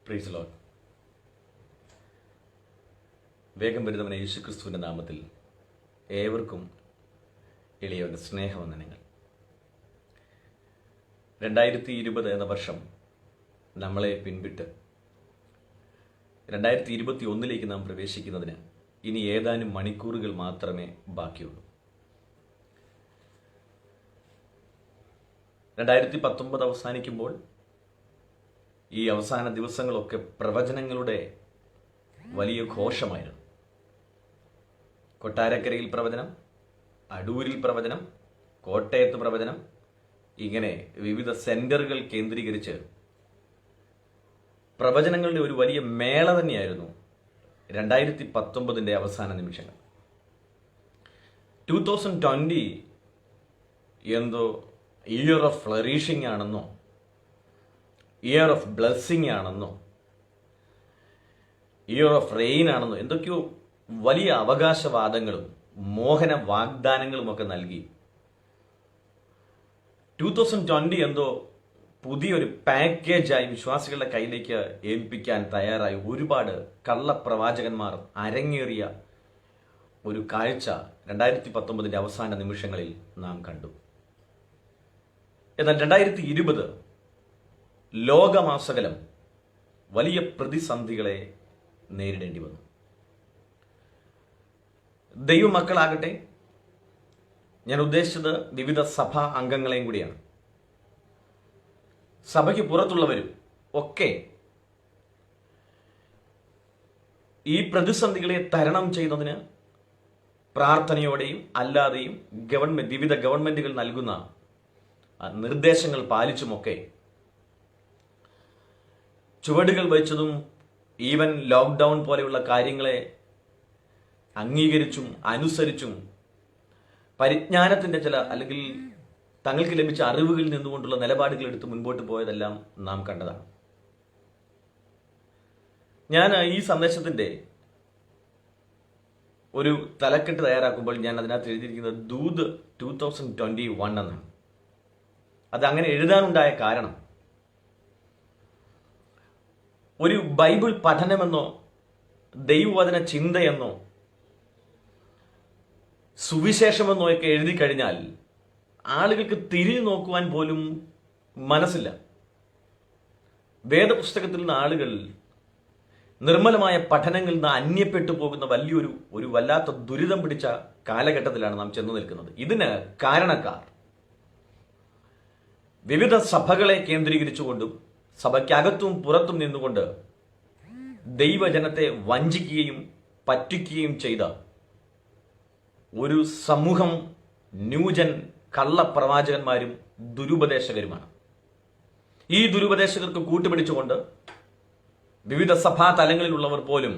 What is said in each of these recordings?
Praise Lord. വേഗം വരുന്നവനെ യേശുക്രിസ്തുവിൻ്റെ നാമത്തിൽ ഏവർക്കും എളിയവൻ്റെ സ്നേഹവന്ദനങ്ങൾ. 2020 എന്ന വർഷം നമ്മളെ പിൻവിട്ട് 2021 നാം പ്രവേശിക്കുന്നതിന് ഇനി ഏതാനും മണിക്കൂറുകൾ മാത്രമേ ബാക്കിയുള്ളൂ. 2019 അവസാനിക്കുമ്പോൾ ഈ അവസാന ദിവസങ്ങളൊക്കെ പ്രവചനങ്ങളുടെ വലിയ ഘോഷമായിരുന്നു. കൊട്ടാരക്കരയിൽ പ്രവചനം, അടൂരിൽ പ്രവചനം, കോട്ടയത്ത് പ്രവചനം, ഇങ്ങനെ വിവിധ സെന്ററുകൾ കേന്ദ്രീകരിച്ച് പ്രവചനങ്ങളുടെ ഒരു വലിയ മേള തന്നെയായിരുന്നു 2019 അവസാന നിമിഷങ്ങൾ. 2020 എന്തോ ഇയർ ഓഫ് ഫ്ലറിഷിംഗ് ആണെന്നോ ഇയർ ഓഫ് ബ്ലെസ്സിങ് ആണെന്നോ ഇയർ ഓഫ് റെയിൻ ആണെന്നോ എന്തൊക്കെയോ വലിയ അവകാശവാദങ്ങളും മോഹന വാഗ്ദാനങ്ങളും ഒക്കെ നൽകി 2020 എന്തോ പുതിയൊരു പാക്കേജായി വിശ്വാസികളുടെ കയ്യിലേക്ക് ഏൽപ്പിക്കാൻ തയ്യാറായി ഒരുപാട് കള്ളപ്രവാചകന്മാർ അരങ്ങേറിയ ഒരു കാഴ്ച 2019 അവസാന നിമിഷങ്ങളിൽ നാം കണ്ടു. എന്നാൽ 2020 ലോകമാസകലം വലിയ പ്രതിസന്ധികളെ നേരിടേണ്ടി വന്നു. ദൈവമക്കളാകട്ടെ, ഞാൻ ഉദ്ദേശിച്ചത് വിവിധ സഭാ അംഗങ്ങളെയും കൂടിയാണ്. സഭയ്ക്ക് പുറത്തുള്ളവരും ഒക്കെ ഈ പ്രതിസന്ധികളെ തരണം ചെയ്യുന്നതിന് പ്രാർത്ഥനയോടെയും അല്ലാതെയും വിവിധ ഗവൺമെന്റുകൾ നൽകുന്ന നിർദ്ദേശങ്ങൾ പാലിച്ചുമൊക്കെ ചുവടുകൾ വെച്ചതും ഈവൻ ലോക്ക്ഡൗൺ പോലെയുള്ള കാര്യങ്ങളെ അംഗീകരിച്ചും അനുസരിച്ചും പരിജ്ഞാനത്തിന്റെ ചില അല്ലെങ്കിൽ തങ്ങൾക്ക് ലഭിച്ച അറിവുകളിൽ നിന്നുകൊണ്ടുള്ള നിലപാടുകൾ എടുത്ത് മുൻപോട്ട് പോയതെല്ലാം നാം കണ്ടതാണ്. ഞാൻ ഈ സന്ദേശത്തിന്റെ ഒരു തലക്കെട്ട് തയ്യാറാക്കുമ്പോൾ ഞാൻ അതിനകത്ത് എഴുതിയിരിക്കുന്നത് ദൂത് 2021 എന്നാണ്. അത് അങ്ങനെ എഴുതാനുണ്ടായ കാരണം ഒരു ബൈബിൾ പഠനമെന്നോ ദൈവവചന ചിന്തയെന്നോ സുവിശേഷമെന്നോ ഒക്കെ എഴുതി കഴിഞ്ഞാൽ ആളുകൾക്ക് തിരിഞ്ഞു നോക്കുവാൻ പോലും മനസ്സില്ല. വേദപുസ്തകത്തിൽ നിന്ന് ആളുകൾ നിർമ്മലമായ പഠനങ്ങളിൽ നിന്ന് അന്യപ്പെട്ടു പോകുന്ന വലിയൊരു വല്ലാത്ത ദുരിതം പിടിച്ച കാലഘട്ടത്തിലാണ് നാം ചെന്നു നിൽക്കുന്നത്. ഇതിന് കാരണക്കാർ വിവിധ സഭകളെ കേന്ദ്രീകരിച്ചുകൊണ്ടും സഭയ്ക്കകത്തും പുറത്തും നിന്നുകൊണ്ട് ദൈവജനത്തെ വഞ്ചിക്കുകയും പറ്റിക്കുകയും ചെയ്ത ഒരു സമൂഹം ന്യൂജൻ കള്ളപ്രവാചകന്മാരും ദുരുപദേശകരുമാണ്. ഈ ദുരുപദേശകർക്ക് കൂട്ടുപിടിച്ചുകൊണ്ട് വിവിധ സഭാ തലങ്ങളിലുള്ളവർ പോലും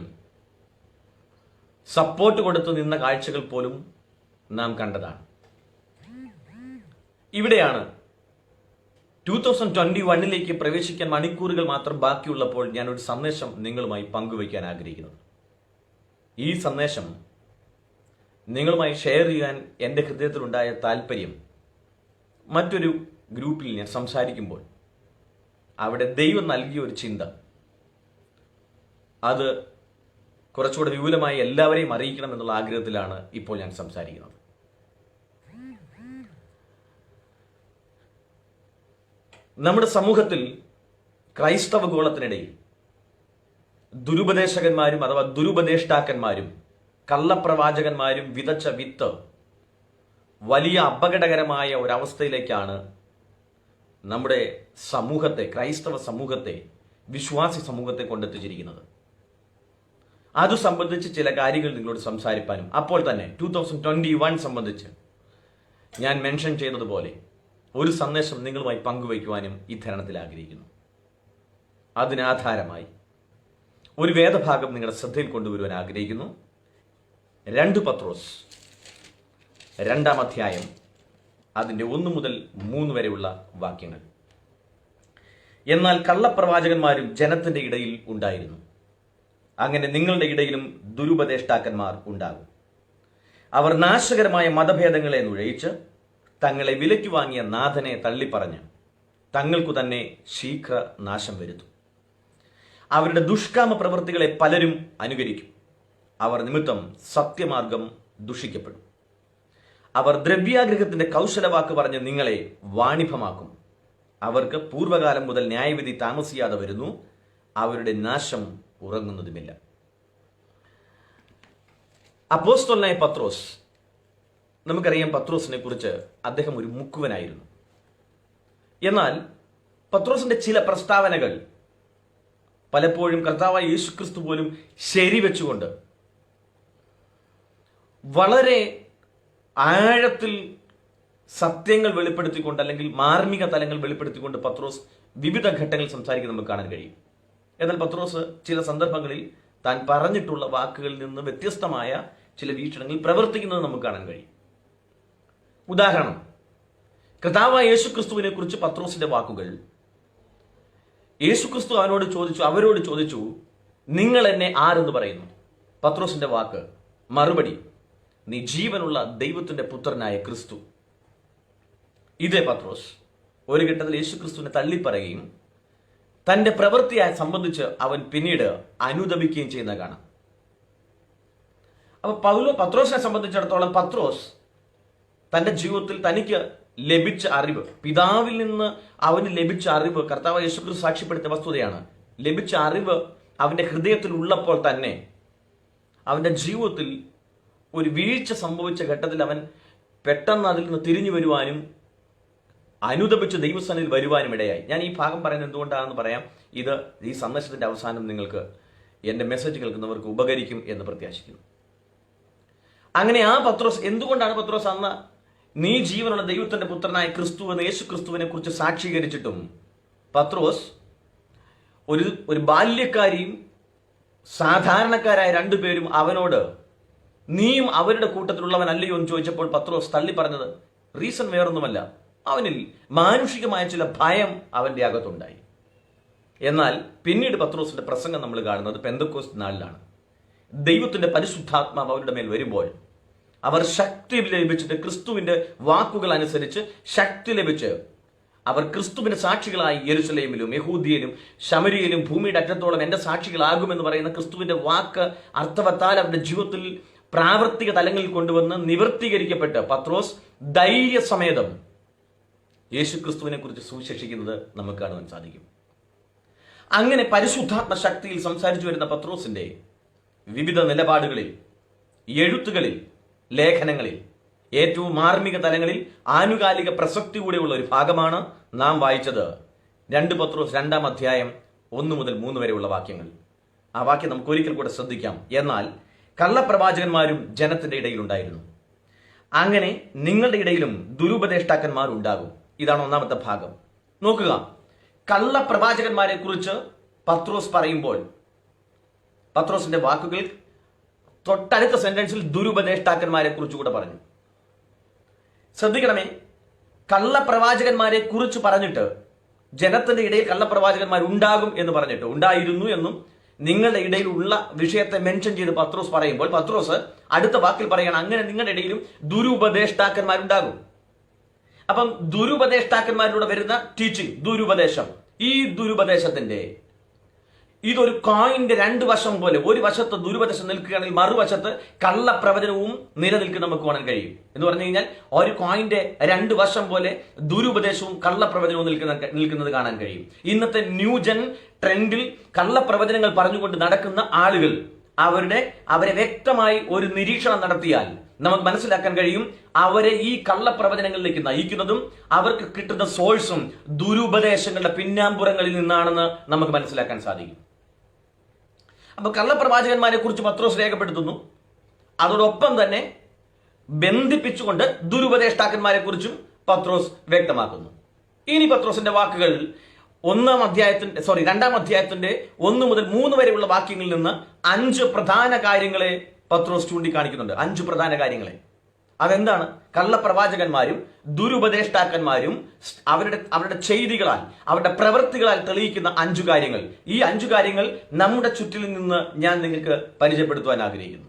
സപ്പോർട്ട് കൊടുത്തു നിന്ന കാഴ്ചകൾ പോലും നാം കണ്ടതാണ്. ഇവിടെയാണ് 2021 പ്രവേശിക്കാൻ മണിക്കൂറുകൾ മാത്രം ബാക്കിയുള്ളപ്പോൾ ഞാനൊരു സന്ദേശം നിങ്ങളുമായി പങ്കുവയ്ക്കാൻ ആഗ്രഹിക്കുന്നത്. ഈ സന്ദേശം നിങ്ങളുമായി ഷെയർ ചെയ്യാൻ എൻ്റെ ഹൃദയത്തിലുണ്ടായ താല്പര്യം മറ്റൊരു ഗ്രൂപ്പിൽ ഞാൻ സംസാരിക്കുമ്പോൾ അവിടെ ദൈവം നൽകിയ ഒരു ചിന്ത അത് കുറച്ചുകൂടെ വിപുലമായി എല്ലാവരെയും അറിയിക്കണം എന്നുള്ള ആഗ്രഹത്തിലാണ് ഇപ്പോൾ ഞാൻ സംസാരിക്കുന്നത്. നമ്മുടെ സമൂഹത്തിൽ ക്രൈസ്തവ ഗോളത്തിനിടയിൽ ദുരുപദേശകന്മാരും അഥവാ ദുരുപദേഷ്ടാക്കന്മാരും കള്ളപ്രവാചകന്മാരും വിതച്ച വിത്ത് വലിയ അപകടകരമായ ഒരവസ്ഥയിലേക്കാണ് നമ്മുടെ സമൂഹത്തെ, ക്രൈസ്തവ സമൂഹത്തെ, വിശ്വാസി സമൂഹത്തെ കൊണ്ടെത്തിച്ചിരിക്കുന്നത്. അത് സംബന്ധിച്ച് ചില കാര്യങ്ങൾ നിങ്ങളോട് സംസാരിപ്പാനും അപ്പോൾ തന്നെ 2021 സംബന്ധിച്ച് ഞാൻ മെൻഷൻ ചെയ്തതുപോലെ ഒരു സന്ദേശം നിങ്ങളുമായി പങ്കുവയ്ക്കുവാനും ഈ ധരണത്തിൽ ആഗ്രഹിക്കുന്നു. അതിനാധാരമായി ഒരു വേദഭാഗം നിങ്ങളുടെ ശ്രദ്ധയിൽ കൊണ്ടുവരുവാൻ ആഗ്രഹിക്കുന്നു. 2 പത്രോസ് 2-ാം അധ്യായം അതിൻ്റെ 1 മുതൽ 3 വരെയുള്ള വാക്യങ്ങൾ. എന്നാൽ കള്ളപ്രവാചകന്മാരും ജനത്തിന്റെ ഇടയിൽ ഉണ്ടായിരുന്നു. അങ്ങനെ നിങ്ങളുടെ ഇടയിലും ദുരുപദേഷ്ടാക്കന്മാർ ഉണ്ടാകും. അവർ നാശകരമായ മതഭേദങ്ങളെ നുഴയിച്ച് തങ്ങളെ വിലയ്ക്ക് വാങ്ങിയ നാഥനെ തള്ളിപ്പറഞ്ഞ് തങ്ങൾക്കു തന്നെ ശീഘ്ര നാശം വരുത്തും. അവരുടെ ദുഷ്കാമ പ്രവൃത്തികളെ പലരും അനുകരിക്കും. അവർ നിമിത്തം സത്യമാർഗം ദുഷിക്കപ്പെടും. അവർ ദ്രവ്യാഗ്രഹത്തിന്റെ കൗശലവാക്ക് പറഞ്ഞ് നിങ്ങളെ വാണിഭമാക്കും. അവർക്ക് പൂർവ്വകാലം മുതൽ ന്യായവിധി താമസിയാതെ വരുന്നു. അവരുടെ നാശം ഉറങ്ങുന്നതുമില്ല. അപ്പോസ്തലനായ പത്രോസ്, നമുക്കറിയാം പത്രോസിനെ കുറിച്ച് അദ്ദേഹം ഒരു മുക്കുവനായിരുന്നു. എന്നാൽ പത്രോസിന്റെ ചില പ്രസ്താവനകൾ പലപ്പോഴും കർത്താവായ യേശുക്രിസ്തു പോലും ശരിവെച്ചുകൊണ്ട് വളരെ ആഴത്തിൽ സത്യങ്ങൾ വെളിപ്പെടുത്തിക്കൊണ്ട്, അല്ലെങ്കിൽ മാർമിക തലങ്ങൾ വെളിപ്പെടുത്തിക്കൊണ്ട് പത്രോസ് വിവിധ ഘട്ടങ്ങളിൽ സംസാരിക്കുന്നത് നമുക്ക് കാണാൻ കഴിയും. എന്നാൽ പത്രോസ് ചില സന്ദർഭങ്ങളിൽ താൻ പറഞ്ഞിട്ടുള്ള വാക്കുകളിൽ നിന്ന് വ്യത്യസ്തമായ ചില വീക്ഷണങ്ങളിൽ പ്രവർത്തിക്കുന്നത് നമുക്ക് കാണാൻ കഴിയും. ഉദാഹരണം, കർത്താവായ യേശുക്രിസ്തുവിനെ കുറിച്ച് പത്രോസിന്റെ വാക്കുകൾ, യേശുക്രിസ്തു അവരോട് ചോദിച്ചു, നിങ്ങൾ എന്നെ ആരെന്ന് പറയുന്നു? പത്രോസിന്റെ വാക്ക്, മറുപടി, നീ ജീവനുള്ള ദൈവത്തിന്റെ പുത്രനായ ക്രിസ്തു. ഇതേ പത്രോസ് ഒരു ഘട്ടത്തിൽ യേശുക്രിസ്തുവിനെ തള്ളിപ്പറയുകയും തന്റെ പ്രവൃത്തിയെ സംബന്ധിച്ച് അവൻ പിന്നീട് അനുദപിക്കുകയും ചെയ്യുന്ന കാണാം. അപ്പൊ പത്രോസിനെ സംബന്ധിച്ചിടത്തോളം പത്രോസ് തന്റെ ജീവിതത്തിൽ തനിക്ക് ലഭിച്ച അറിവ്, പിതാവിൽ നിന്ന് അവന് ലഭിച്ച അറിവ്, കർത്താവ് യേശുക്രിസ്തു സാക്ഷ്യപ്പെടുത്തിയ വസ്തുതയാണ്. ലഭിച്ച അറിവ് അവന്റെ ഹൃദയത്തിൽ ഉള്ളപ്പോൾ തന്നെ അവന്റെ ജീവിതത്തിൽ ഒരു വീഴ്ച സംഭവിച്ച ഘട്ടത്തിൽ അവൻ പെട്ടെന്ന് അതിൽ നിന്ന് തിരിഞ്ഞു വരുവാനും അനുദപിച്ച് ദൈവസ്ഥാനിൽ വരുവാനും ഇടയായി. ഞാൻ ഈ ഭാഗം പറയുന്നത് എന്തുകൊണ്ടാണെന്ന് പറയാം. ഇത് ഈ സന്ദേശത്തിന്റെ അവസാനം നിങ്ങൾക്ക് എന്റെ മെസ്സേജ് കേൾക്കുന്നവർക്ക് ഉപകരിക്കും എന്ന് പ്രത്യാശിക്കുന്നു. അങ്ങനെ ആ പത്രോസ്, എന്തുകൊണ്ടാണ് പത്രോസ് അന്ന് നീ ജീവനുള്ള ദൈവത്തിന്റെ പുത്രനായ ക്രിസ്തു എന്ന യേശു ക്രിസ്തുവിനെ കുറിച്ച് സാക്ഷീകരിച്ചിട്ടും പത്രോസ് ഒരു ബാല്യക്കാരിയും സാധാരണക്കാരായ രണ്ടുപേരും അവനോട് നീയും അവരുടെ കൂട്ടത്തിലുള്ളവനല്ലയോ എന്ന് ചോദിച്ചപ്പോൾ പത്രോസ് തള്ളി പറഞ്ഞത് റീസൺ വേറൊന്നുമല്ല, അവനിൽ മാനുഷികമായ ചില ഭയം അവന്റെ അകത്തുണ്ടായി. എന്നാൽ പിന്നീട് പത്രോസിന്റെ പ്രസംഗം നമ്മൾ കാണുന്നത് പെന്തക്കോസ്ത് നാളിലാണ്. ദൈവത്തിന്റെ പരിശുദ്ധാത്മാവ് അവരുടെ മേൽ വരുമ്പോൾ അവർ ശക്തി ലഭിച്ചിട്ട്, ക്രിസ്തുവിന്റെ വാക്കുകൾ അനുസരിച്ച് ശക്തി ലഭിച്ച് അവർ ക്രിസ്തുവിന്റെ സാക്ഷികളായി യെരുശലേമിലും യഹൂദിയയിലും ശമരിയയിലും ഭൂമിയുടെ അറ്റത്തോളം എന്റെ സാക്ഷികളാകുമെന്ന് പറയുന്ന ക്രിസ്തുവിന്റെ വാക്ക് അർത്ഥവത്താൽ അവരുടെ ജീവിതത്തിൽ പ്രാവർത്തിക തലങ്ങളിൽ കൊണ്ടുവന്ന് നിവർത്തീകരിക്കപ്പെട്ട് പത്രോസ് ധൈര്യസമേതം യേശു ക്രിസ്തുവിനെ കുറിച്ച് സുവിശേഷിക്കുന്നത് നമുക്ക് കാണുവാൻ സാധിക്കും. അങ്ങനെ പരിശുദ്ധാത്മ ശക്തിയിൽ സംസാരിച്ചു വരുന്ന പത്രോസിന്റെ വിവിധ നിലപാടുകളിൽ, എഴുത്തുകളിൽ, ലേഖനങ്ങളിൽ ഏറ്റവും മാർമിക തലങ്ങളിൽ ആനുകാലിക പ്രസക്തി കൂടെയുള്ള ഒരു ഭാഗമാണ് നാം വായിച്ചത് 2 പത്രോസ് 2-ാം അധ്യായം 1 മുതൽ 3 വരെയുള്ള വാക്യങ്ങൾ. ആ വാക്യം നമുക്ക് ഒരിക്കൽ കൂടെ ശ്രദ്ധിക്കാം. എന്നാൽ കള്ളപ്രവാചകന്മാരും ജനത്തിന്റെ ഇടയിൽ ഉണ്ടായിരുന്നു. അങ്ങനെ നിങ്ങളുടെ ഇടയിലും ദുരുപദേഷ്ടാക്കന്മാർ ഉണ്ടാകും. ഇതാണ് 1-ാമത്തെ ഭാഗം. നോക്കുക, കള്ളപ്രവാചകന്മാരെ കുറിച്ച് പത്രോസ് പറയുമ്പോൾ പത്രോസിന്റെ വാക്കുകൾ തൊട്ടടുത്ത സെന്റൻസിൽ ദുരുപദേഷ്ടാക്കന്മാരെ കുറിച്ച് കൂടെ പറഞ്ഞു. ശ്രദ്ധിക്കണമേ, കള്ളപ്രവാചകന്മാരെ കുറിച്ച് പറഞ്ഞിട്ട് ജനത്തിന്റെ ഇടയിൽ കള്ളപ്രവാചകന്മാർ ഉണ്ടാകും എന്ന് പറഞ്ഞിട്ട് ഉണ്ടായിരുന്നു എന്നും നിങ്ങളുടെ ഇടയിലുള്ള വിഷയത്തെ മെൻഷൻ ചെയ്ത് പത്രോസ് പറയുമ്പോൾ പത്രോസ് അടുത്ത വാക്കിൽ പറയണം, അങ്ങനെ നിങ്ങളുടെ ഇടയിലും ദുരുപദേഷ്ടാക്കന്മാരുണ്ടാകും. അപ്പം ദുരുപദേഷ്ടാക്കന്മാരിലൂടെ വരുന്ന ടീച്ചിങ്, ദുരുപദേശം, ഈ ദുരുപദേശത്തിന്റെ ഇതൊരു കോയിന്റെ 2 വശം പോലെ, ഒരു വശത്ത് ദുരുപദേശം നിൽക്കുകയാണെങ്കിൽ മറുവശത്ത് കള്ളപ്രവചനവും നിലനിൽക്കുന്ന നമുക്ക് കാണാൻ കഴിയും. എന്ന് പറഞ്ഞു കഴിഞ്ഞാൽ ഒരു കോയിന്റെ 2 വശം പോലെ ദുരുപദേശവും കള്ളപ്രവചനവും നിൽക്കുന്നത് കാണാൻ കഴിയും. ഇന്നത്തെ ന്യൂജൻ ട്രെൻഡിൽ കള്ളപ്രവചനങ്ങൾ പറഞ്ഞുകൊണ്ട് നടക്കുന്ന ആളുകൾ അവരെ വ്യക്തമായി ഒരു നിരീക്ഷണം നടത്തിയാൽ നമുക്ക് മനസ്സിലാക്കാൻ കഴിയും, അവരെ ഈ കള്ളപ്രവചനങ്ങളിലേക്ക് നയിക്കുന്നതും അവർക്ക് കിട്ടുന്ന സോഴ്സും ദുരുപദേശങ്ങളുടെ പിന്നാമ്പുറങ്ങളിൽ നിന്നാണെന്ന് നമുക്ക് മനസ്സിലാക്കാൻ സാധിക്കും. അപ്പൊ കള്ളപ്രവാചകന്മാരെ കുറിച്ച് പത്രോസ് രേഖപ്പെടുത്തുന്നു. അതോടൊപ്പം തന്നെ ബന്ധിപ്പിച്ചുകൊണ്ട് ദുരുപദേഷ്ടാക്കന്മാരെ കുറിച്ചും പത്രോസ് വ്യക്തമാക്കുന്നു. ഇനി പത്രോസിന്റെ വാക്കുകൾ 2-ാം അധ്യായത്തിന്റെ 1 മുതൽ 3 വരെയുള്ള വാക്യങ്ങളിൽ നിന്ന് 5 പ്രധാന കാര്യങ്ങളെ പത്രോസ് ചൂണ്ടിക്കാണിക്കുന്നുണ്ട്. 5 പ്രധാന കാര്യങ്ങളെ. അതെന്താണ്? കള്ളപ്രവാചകന്മാരും ദുരുപദേഷ്ടാക്കന്മാരും അവരുടെ ചെയ്തികളാൽ, അവരുടെ പ്രവൃത്തികളാൽ തെളിയിക്കുന്ന 5 കാര്യങ്ങൾ. ഈ 5 കാര്യങ്ങൾ നമ്മുടെ ചുറ്റിൽ നിന്ന് ഞാൻ നിങ്ങൾക്ക് പരിചയപ്പെടുത്തുവാൻ ആഗ്രഹിക്കുന്നു.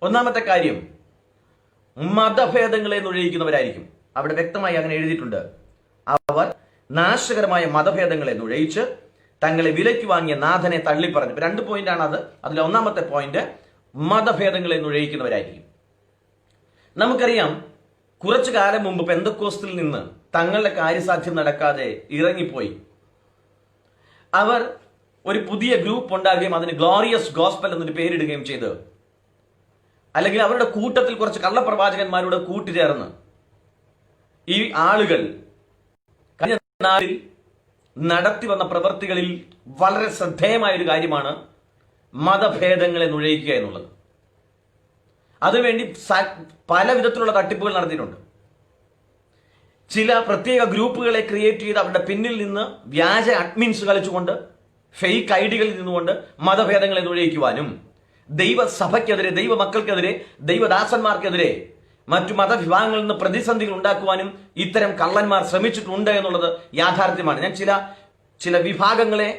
1-ാമത്തെ കാര്യം, മതഭേദങ്ങളെ നുഴയിക്കുന്നവരായിരിക്കും. അവിടെ വ്യക്തമായി അങ്ങനെ എഴുതിയിട്ടുണ്ട്. അവർ നാശകരമായ മതഭേദങ്ങളെ നുഴയിച്ച് തങ്ങളെ വിലയ്ക്ക് വാങ്ങിയ നാഥനെ തള്ളിപ്പറഞ്ഞു. 2 പോയിന്റാണ് അത്. അതിലെ ഒന്നാമത്തെ പോയിന്റ് മതഭേദങ്ങളെ നുഴയിക്കുന്നവരായിരിക്കും. നമുക്കറിയാം, കുറച്ചു കാലം മുമ്പ് പെന്തക്കോസ്തിൽ നിന്ന് തങ്ങളുടെ കാര്യസാധ്യം നടക്കാതെ ഇറങ്ങിപ്പോയി അവർ ഒരു പുതിയ ഗ്രൂപ്പ് ഉണ്ടാകുകയും അതിന് ഗ്ലോറിയസ് ഗോസ്പൽ എന്നൊരു പേരിടുകയും ചെയ്ത്, അല്ലെങ്കിൽ അവരുടെ കൂട്ടത്തിൽ കുറച്ച് കള്ളപ്രവാചകന്മാരോട് കൂട്ടുചേർന്ന് ഈ ആളുകൾ കഴിഞ്ഞ നാളിൽ നടത്തി വന്ന പ്രവൃത്തികളിൽ വളരെ ശ്രദ്ധേയമായ ഒരു കാര്യമാണ് മതഭേദങ്ങളെ നുഴയിക്കുക എന്നുള്ളത്. അതിനുവേണ്ടി പല വിധത്തിലുള്ള തട്ടിപ്പുകൾ നടത്തിയിട്ടുണ്ട്. ചില പ്രത്യേക ഗ്രൂപ്പുകളെ ക്രിയേറ്റ് ചെയ്ത് അവരുടെ പിന്നിൽ നിന്ന് വ്യാജ അഡ്മിൻസ് കളിച്ചുകൊണ്ട് ഫേക്ക് ഐഡികളിൽ നിന്നുകൊണ്ട് മതഭേദങ്ങളെ നുഴയിക്കുവാനും ദൈവസഭയ്ക്കെതിരെ, ദൈവമക്കൾക്കെതിരെ, ദൈവദാസന്മാർക്കെതിരെ മറ്റു മതവിഭാഗങ്ങളിൽ നിന്ന് പ്രതിസന്ധികൾ ഉണ്ടാക്കുവാനും ഇത്തരം കള്ളന്മാർ ശ്രമിച്ചിട്ടുണ്ട് എന്നുള്ളത് യാഥാർത്ഥ്യമാണ്. ഞാൻ ചില വിഭാഗങ്ങളെ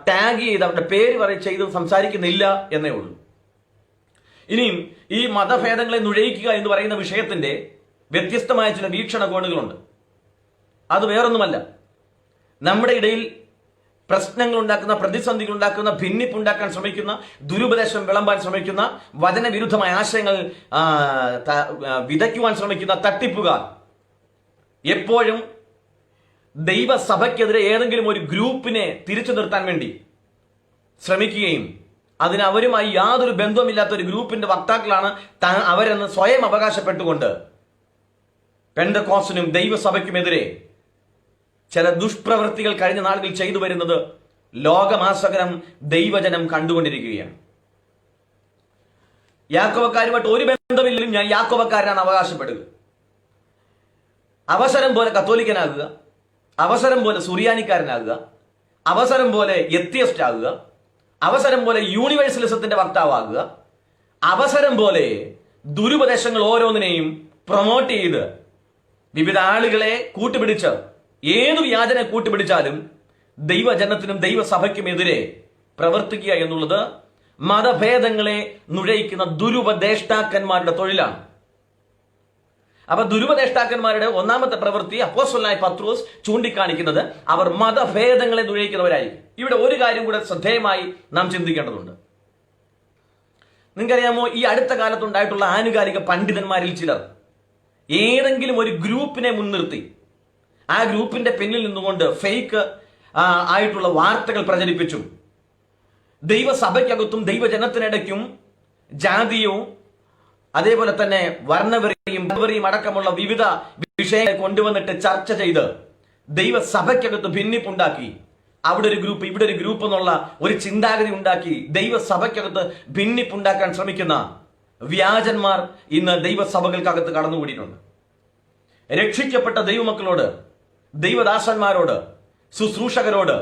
ടാഗ് ചെയ്ത് അവരുടെ പേര് ചെയ്ത് സംസാരിക്കുന്നില്ല എന്നേ ഉള്ളൂ. ഇനിയും ഈ മതഭേദങ്ങളെ നുഴയിക്കുക എന്ന് പറയുന്ന വിഷയത്തിന്റെ വ്യത്യസ്തമായ ചില വീക്ഷണകോണുകളുണ്ട്. അത് വേറൊന്നുമല്ല, നമ്മുടെ ഇടയിൽ പ്രശ്നങ്ങൾ ഉണ്ടാക്കുന്ന, പ്രതിസന്ധികൾ ഉണ്ടാക്കുന്ന, ഭിന്നിപ്പുണ്ടാക്കാൻ ശ്രമിക്കുന്ന, ദുരുപദേശം വിളമ്പാൻ ശ്രമിക്കുന്ന, വചനവിരുദ്ധമായ ആശയങ്ങൾ വിതയ്ക്കുവാൻ ശ്രമിക്കുന്ന തട്ടിപ്പുകാർ എപ്പോഴും ദൈവസഭയ്ക്കെതിരെ ഏതെങ്കിലും ഒരു ഗ്രൂപ്പിനെ തിരിച്ചു നിർത്താൻ വേണ്ടി ശ്രമിക്കുകയും അതിന് അവരുമായി യാതൊരു ബന്ധവുമില്ലാത്ത ഒരു ഗ്രൂപ്പിന്റെ വക്താക്കളാണ് അവരെന്ന് സ്വയം അവകാശപ്പെട്ടുകൊണ്ട് പെന്തക്കോസ്തിനും ദൈവസഭയ്ക്കുമെതിരെ ചില ദുഷ്പ്രവൃത്തികൾ കഴിഞ്ഞ നാളുകളിൽ ചെയ്തു വരുന്നത് ലോകമാസകലം ദൈവജനം കണ്ടുകൊണ്ടിരിക്കുകയാണ്. യാക്കോബക്കാരുമായിട്ട് ഒരു ബന്ധമില്ലെങ്കിലും ഞാൻ യാക്കോബക്കാരനാണ് അവകാശപ്പെടുക. അവസരം പോലെ കത്തോലിക്കനാകുക, അവസരം പോലെ സുറിയാനിക്കാരനാകുക, അവസരം പോലെ എത്തിയസ്റ്റ് ആകുക, അവസരം പോലെ യൂണിവേഴ്സലിസത്തിന്റെ വക്താവാകുക, അവസരം പോലെ ദുരുപദേശങ്ങൾ ഓരോന്നിനെയും പ്രൊമോട്ട് ചെയ്ത് വിവിധ ആളുകളെ കൂട്ടുപിടിച്ച് ഏതു വ്യാജനെ കൂട്ടുപിടിച്ചാലും ദൈവജനത്തിനും ദൈവസഭയ്ക്കുമെതിരെ പ്രവർത്തിക്കുക എന്നുള്ളത് മതഭേദങ്ങളെ നുഴയിക്കുന്ന ദുരുപദേഷ്ടാക്കന്മാരുടെ തൊഴിലാണ്. അപ്പൊ ദുരുപദേഷ്ടാക്കന്മാരുടെ ഒന്നാമത്തെ പ്രവൃത്തി അപ്പോസ്തലനായ പത്രോസ് ചൂണ്ടിക്കാണിക്കുന്നത് അവർ മതഭേദങ്ങളെ നുഴയിക്കുന്നവരായിരിക്കും. ഇവിടെ ഒരു കാര്യം കൂടെ ശ്രദ്ധേയമായി നാം ചിന്തിക്കേണ്ടതുണ്ട്. നിങ്ങൾക്കറിയാമോ, ഈ അടുത്ത കാലത്തുണ്ടായിട്ടുള്ള ആനുകാലിക പണ്ഡിതന്മാരിൽ ചിലർ ഏതെങ്കിലും ഒരു ഗ്രൂപ്പിനെ മുൻനിർത്തി ആ ഗ്രൂപ്പിന്റെ പിന്നിൽ നിന്നുകൊണ്ട് ഫേക്ക് ആയിട്ടുള്ള വാർത്തകൾ പ്രചരിപ്പിച്ചും ദൈവസഭയ്ക്കകത്തും ദൈവജനത്തിനിടയ്ക്കും ജാതിയും അതേപോലെ തന്നെ വർണ്ണവെറിയും അടക്കമുള്ള വിവിധ വിഷയങ്ങൾ കൊണ്ടുവന്നിട്ട് ചർച്ച ചെയ്ത് ദൈവസഭയ്ക്കകത്ത് ഭിന്നിപ്പുണ്ടാക്കി, അവിടെ ഒരു ഗ്രൂപ്പ് ഇവിടെ ഒരു ഗ്രൂപ്പ് എന്നുള്ള ഒരു ചിന്താഗതി ഉണ്ടാക്കി ദൈവസഭയ്ക്കകത്ത് ഭിന്നിപ്പുണ്ടാക്കാൻ ശ്രമിക്കുന്ന വ്യാജന്മാർ ഇന്ന് ദൈവസഭകൾക്കകത്ത് കടന്നുകൂടിയിട്ടുണ്ട്. രക്ഷിക്കപ്പെട്ട ദൈവമക്കളോട്, ദൈവദാസന്മാരോട്, ശുശ്രൂഷകരോട്,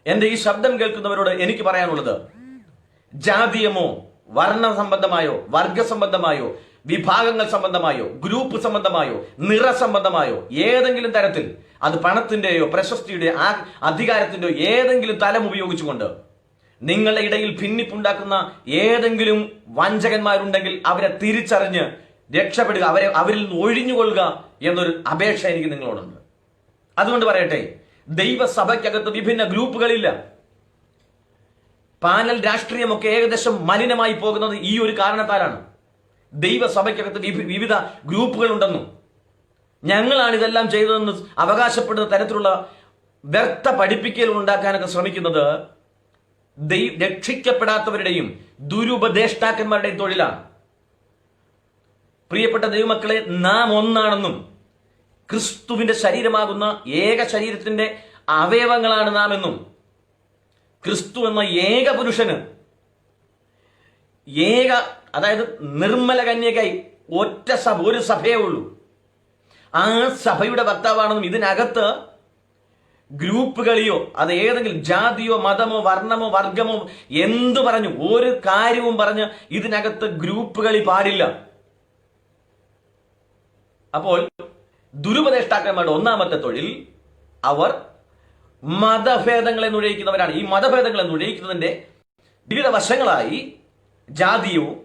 എന്റെ ഈ ശബ്ദം കേൾക്കുന്നവരോട് എനിക്ക് പറയാനുള്ളത്, ജാതീയമോ വർണ്ണ സംബന്ധമായോ വർഗസംബന്ധമായോ വിഭാഗങ്ങൾ സംബന്ധമായോ ഗ്രൂപ്പ് സംബന്ധമായോ നിറസംബന്ധമായോ ഏതെങ്കിലും തരത്തിൽ അത് പണത്തിന്റെയോ പ്രശസ്തിയുടെയോ അധികാരത്തിന്റെയോ ഏതെങ്കിലും തലം ഉപയോഗിച്ചുകൊണ്ട് നിങ്ങളുടെ ഇടയിൽ ഭിന്നിപ്പുണ്ടാക്കുന്ന ഏതെങ്കിലും വഞ്ചകന്മാരുണ്ടെങ്കിൽ അവരെ തിരിച്ചറിഞ്ഞ് രക്ഷപ്പെടുക, അവരിൽ നിന്ന് ഒഴിഞ്ഞുകൊള്ളുക എന്നൊരു അപേക്ഷ എനിക്ക് നിങ്ങളോടുണ്ട്. അതുകൊണ്ട് പറയട്ടെ, ദൈവസഭയ്ക്കകത്ത് വിഭിന്ന ഗ്രൂപ്പുകളില്ല. പാനൽ രാഷ്ട്രീയമൊക്കെ ഏകദേശം മലിനമായി പോകുന്നത് ഈ ഒരു കാരണത്താലാണ്. ദൈവസഭയ്ക്കകത്ത് വിവിധ ഗ്രൂപ്പുകൾ ഉണ്ടെന്നും ഞങ്ങളാണ് ഇതെല്ലാം ചെയ്തതെന്ന് അവകാശപ്പെടുന്ന തരത്തിലുള്ള വ്യർത്ഥ പഠിപ്പിക്കലുകൾ ഉണ്ടാക്കാനൊക്കെ ശ്രമിക്കുന്നത് രക്ഷിക്കപ്പെടാത്തവരുടെയും ദുരുപദേഷ്ടാക്കന്മാരുടെയും തൊഴിലാണ്. പ്രിയപ്പെട്ട ദൈവമക്കളെ, നാം ഒന്നാണെന്നും ക്രിസ്തുവിന്റെ ശരീരമാകുന്ന ഏക ശരീരത്തിന്റെ അവയവങ്ങളാണ് നാം എന്നും ക്രിസ്തു എന്ന ഏക പുരുഷന് അതായത് നിർമ്മല കന്യകയായി ഒറ്റ സഭ, ഒരു സഭയേ ഉള്ളൂ, ആ സഭയുടെ വക്താവാണെന്നും ഇതിനകത്ത് ഗ്രൂപ്പുകളിയോ അത് ഏതെങ്കിലും ജാതിയോ മതമോ വർണ്ണമോ വർഗമോ എന്തു പറഞ്ഞു ഒരു കാര്യവും പറഞ്ഞ് ഇതിനകത്ത് ഗ്രൂപ്പുകളി പാടില്ല. അപ്പോൾ ദുരുപദേഷ്ടാക്കന്മാരുടെ ഒന്നാമത്തെ തൊഴിൽ അവർ മതഭേദങ്ങളെ നുഴയിക്കുന്നവരാണ്. ഈ മതഭേദങ്ങളെ നുഴയിക്കുന്നതിന്റെ വിവിധ വശങ്ങളായി ജാതിയവും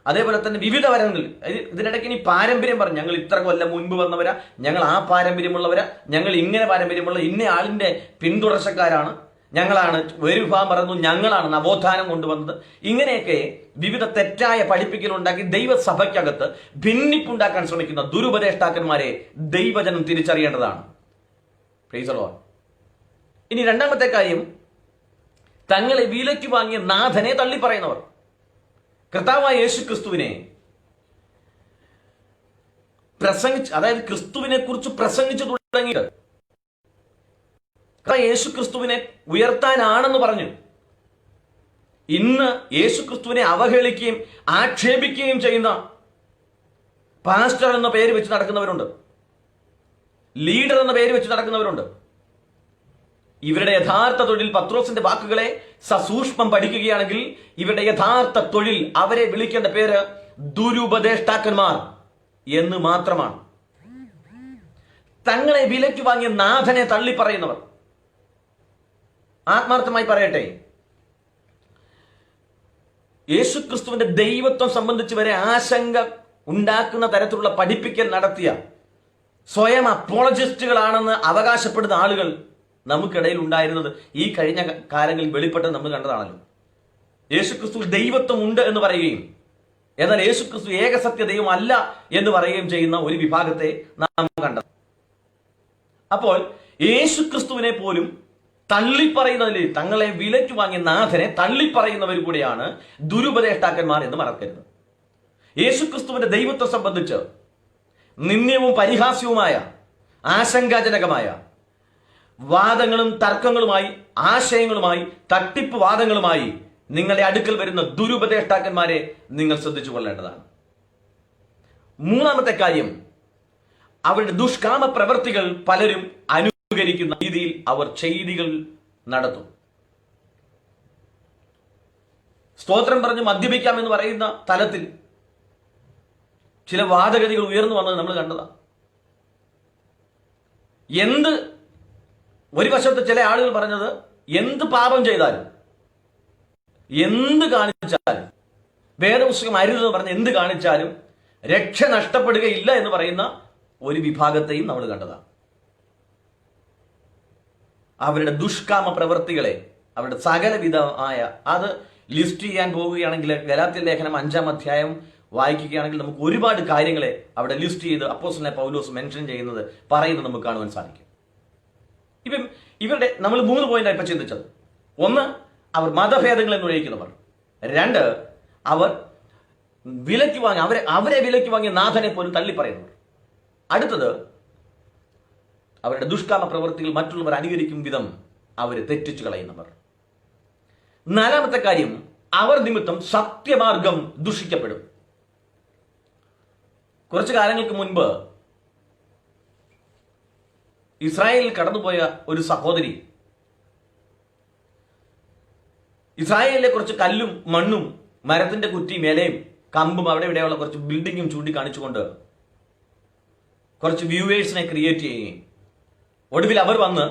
അതേപോലെ തന്നെ വിവിധ വരങ്ങൾ, ഇതിനിടയ്ക്ക് ഇനി പാരമ്പര്യം പറഞ്ഞു, ഞങ്ങൾ ഇത്ര കൊല്ലം മുൻപ് വന്നവരാ, ഞങ്ങൾ ആ പാരമ്പര്യമുള്ളവരാ, ഞങ്ങൾ ഇങ്ങനെ പാരമ്പര്യമുള്ള ഇന്ന ആളിന്റെ പിന്തുടർച്ചക്കാരാണ്, ഞങ്ങളാണ്, ഒരു വിഭാഗം പറയുന്നു ഞങ്ങളാണ് നവോത്ഥാനം കൊണ്ടുവന്നത്. ഇങ്ങനെയൊക്കെ വിവിധ തെറ്റായ പഠിപ്പിക്കലുണ്ടാക്കി ദൈവസഭയ്ക്കകത്ത് ഭിന്നിപ്പുണ്ടാക്കാൻ ശ്രമിക്കുന്ന ദുരുപദേഷ്ടാക്കന്മാരെ ദൈവജനം തിരിച്ചറിയേണ്ടതാണ്. Praise the Lord. ഇനി രണ്ടാമത്തെ കാര്യം, തങ്ങളെ വിലയ്ക്ക് വാങ്ങിയ നാഥനെ തള്ളിപ്പറയുന്നവർ. കർത്താവായ യേശു ക്രിസ്തുവിനെ പ്രസംഗിച്ച്, അതായത് ക്രിസ്തുവിനെ കുറിച്ച് പ്രസംഗിച്ചു തുടങ്ങിയിട്ട് യേശു ക്രിസ്തുവിനെ ഉയർത്താനാണെന്ന് പറഞ്ഞു ഇന്ന് യേശു ക്രിസ്തുവിനെ അവഹേളിക്കുകയും ആക്ഷേപിക്കുകയും ചെയ്യുന്ന പാസ്റ്റർ എന്ന പേര് വെച്ച് നടക്കുന്നവരുണ്ട്, ലീഡർ എന്ന പേര് വെച്ച് നടക്കുന്നവരുണ്ട്. ഇവരുടെ യഥാർത്ഥ തൊഴിൽ, പത്രോസിന്റെ വാക്കുകളെ സസൂക്ഷ്മം പഠിക്കുകയാണെങ്കിൽ ഇവരുടെ യഥാർത്ഥ തൊഴിൽ, അവരെ വിളിക്കേണ്ട പേര് ദുരുപദേഷ്ടാക്കന്മാർ എന്ന് മാത്രമാണ്. തങ്ങളെ വിലയ്ക്ക് വാങ്ങിയ നാഥനെ തള്ളിപ്പറയുന്നവർ. ആത്മാർത്ഥമായി പറയട്ടെ, യേശുക്രിസ്തുവിന്റെ ദൈവത്വം സംബന്ധിച്ച് വരെ ആശങ്ക ഉണ്ടാക്കുന്ന തരത്തിലുള്ള പഠിപ്പിക്കൽ നടത്തിയ സ്വയം അപ്പോളജിസ്റ്റുകളാണെന്ന് അവകാശപ്പെടുന്ന ആളുകൾ നമുക്കിടയിൽ ഉണ്ടായിരുന്നത് ഈ കഴിഞ്ഞ കാലങ്ങളിൽ വെളിപ്പെട്ട് നമ്മൾ കണ്ടതാണല്ലോ. യേശുക്രിസ്തു ദൈവത്വം ഉണ്ട് എന്ന് പറയുകയും എന്നാൽ യേശുക്രിസ്തു ഏകസത്യ ദൈവം അല്ല എന്ന് പറയുകയും ചെയ്യുന്ന ഒരു വിഭാഗത്തെ നാം കണ്ടത്. അപ്പോൾ യേശുക്രിസ്തുവിനെ പോലും തള്ളിപ്പറയുന്നതിൽ, തങ്ങളെ വിലയ്ക്ക് വാങ്ങിയ നാഥനെ തള്ളിപ്പറയുന്നവർ കൂടെയാണ് ദുരുപദേഷ്ടാക്കന്മാർ എന്ന് മറക്കരുത്. യേശുക്രിസ്തുവിന്റെ ദൈവത്തെ സംബന്ധിച്ച് നിന്ദ്യവും പരിഹാസ്യവുമായ ആശങ്കാജനകമായ വാദങ്ങളും തർക്കങ്ങളുമായി, ആശയങ്ങളുമായി, തട്ടിപ്പ് വാദങ്ങളുമായി നിങ്ങളുടെ അടുക്കൽ വരുന്ന ദുരുപദേഷ്ടാക്കന്മാരെ നിങ്ങൾ ശ്രദ്ധിച്ചു കൊള്ളേണ്ടതാണ്. മൂന്നാമത്തെ കാര്യം, അവരുടെ ദുഷ്കാമ പ്രവൃത്തികൾ പലരും അനുകരിക്കുന്ന രീതിയിൽ അവർ ചെയ്തികൾ നടത്തും. സ്തോത്രം പറഞ്ഞ് മദ്യപിക്കാമെന്ന് പറയുന്ന തലത്തിൽ ചില വാദഗതികൾ ഉയർന്നു വന്നത് നമ്മൾ കണ്ടതാണ്. ഒരു വശത്ത് ചില ആളുകൾ പറഞ്ഞത് എന്ത് പാപം ചെയ്താലും, എന്ത് കാണിച്ചാലും, വേദപുസ്തകം അരുതെന്ന് പറഞ്ഞ് എന്ത് കാണിച്ചാലും രക്ഷ നഷ്ടപ്പെടുകയില്ല എന്ന് പറയുന്ന ഒരു വിഭാഗത്തെയും നമ്മൾ കണ്ടതാണ്. അവരുടെ ദുഷ്കാമ പ്രവൃത്തികളെ, അവരുടെ സകലവിധമായ, അത് ലിസ്റ്റ് ചെയ്യാൻ പോവുകയാണെങ്കിൽ ഗലാത്യ ലേഖനം 5-ാം അധ്യായം വായിക്കുകയാണെങ്കിൽ നമുക്ക് ഒരുപാട് കാര്യങ്ങളെ അവിടെ ലിസ്റ്റ് ചെയ്ത് അപ്പോസ്തലനായ പൗലോസ് മെൻഷൻ ചെയ്യുന്നത്, പറയുന്നത് നമുക്ക് കാണുവാൻ സാധിക്കും. ഇപ്പം ഇവരുടെ നമ്മൾ 3 പോയിന്റാണ് ഇപ്പൊ ചിന്തിച്ചത്. ഒന്ന്, അവർ മതഭേദങ്ങളെ നുഴയിക്കുന്നവർ. 2, അവർ വിലയ്ക്ക് വാങ്ങി, അവരെ വിലയ്ക്ക് വാങ്ങിയ നാഥനെ പോലും തള്ളിപ്പറയുന്നവർ. അടുത്തത്, അവരുടെ ദുഷ്കാമ പ്രവൃത്തികൾ മറ്റുള്ളവർ അനുകരിക്കും വിധം അവരെ തെറ്റിച്ചു കളയുന്നവർ. 4-ാമത്തെ കാര്യം, അവർ നിമിത്തം സത്യമാർഗം ദുഷിക്കപ്പെടും. കുറച്ചു കാലങ്ങൾക്ക് മുൻപ് ഇസ്രായേലിൽ കടന്നുപോയ ഒരു സഹോദരി ഇസ്രായേലിലെ കുറച്ച് കല്ലും മണ്ണും മരത്തിന്റെ കുറ്റിയും ഇലയും കമ്പും അവിടെ ഇവിടെയുള്ള കുറച്ച് ബിൽഡിങ്ങും ചൂണ്ടിക്കാണിച്ചുകൊണ്ട് കുറച്ച് വ്യൂവേഴ്സിനെ ക്രിയേറ്റ് ചെയ്യുകയും ഒടുവിൽ അവർ വന്ന്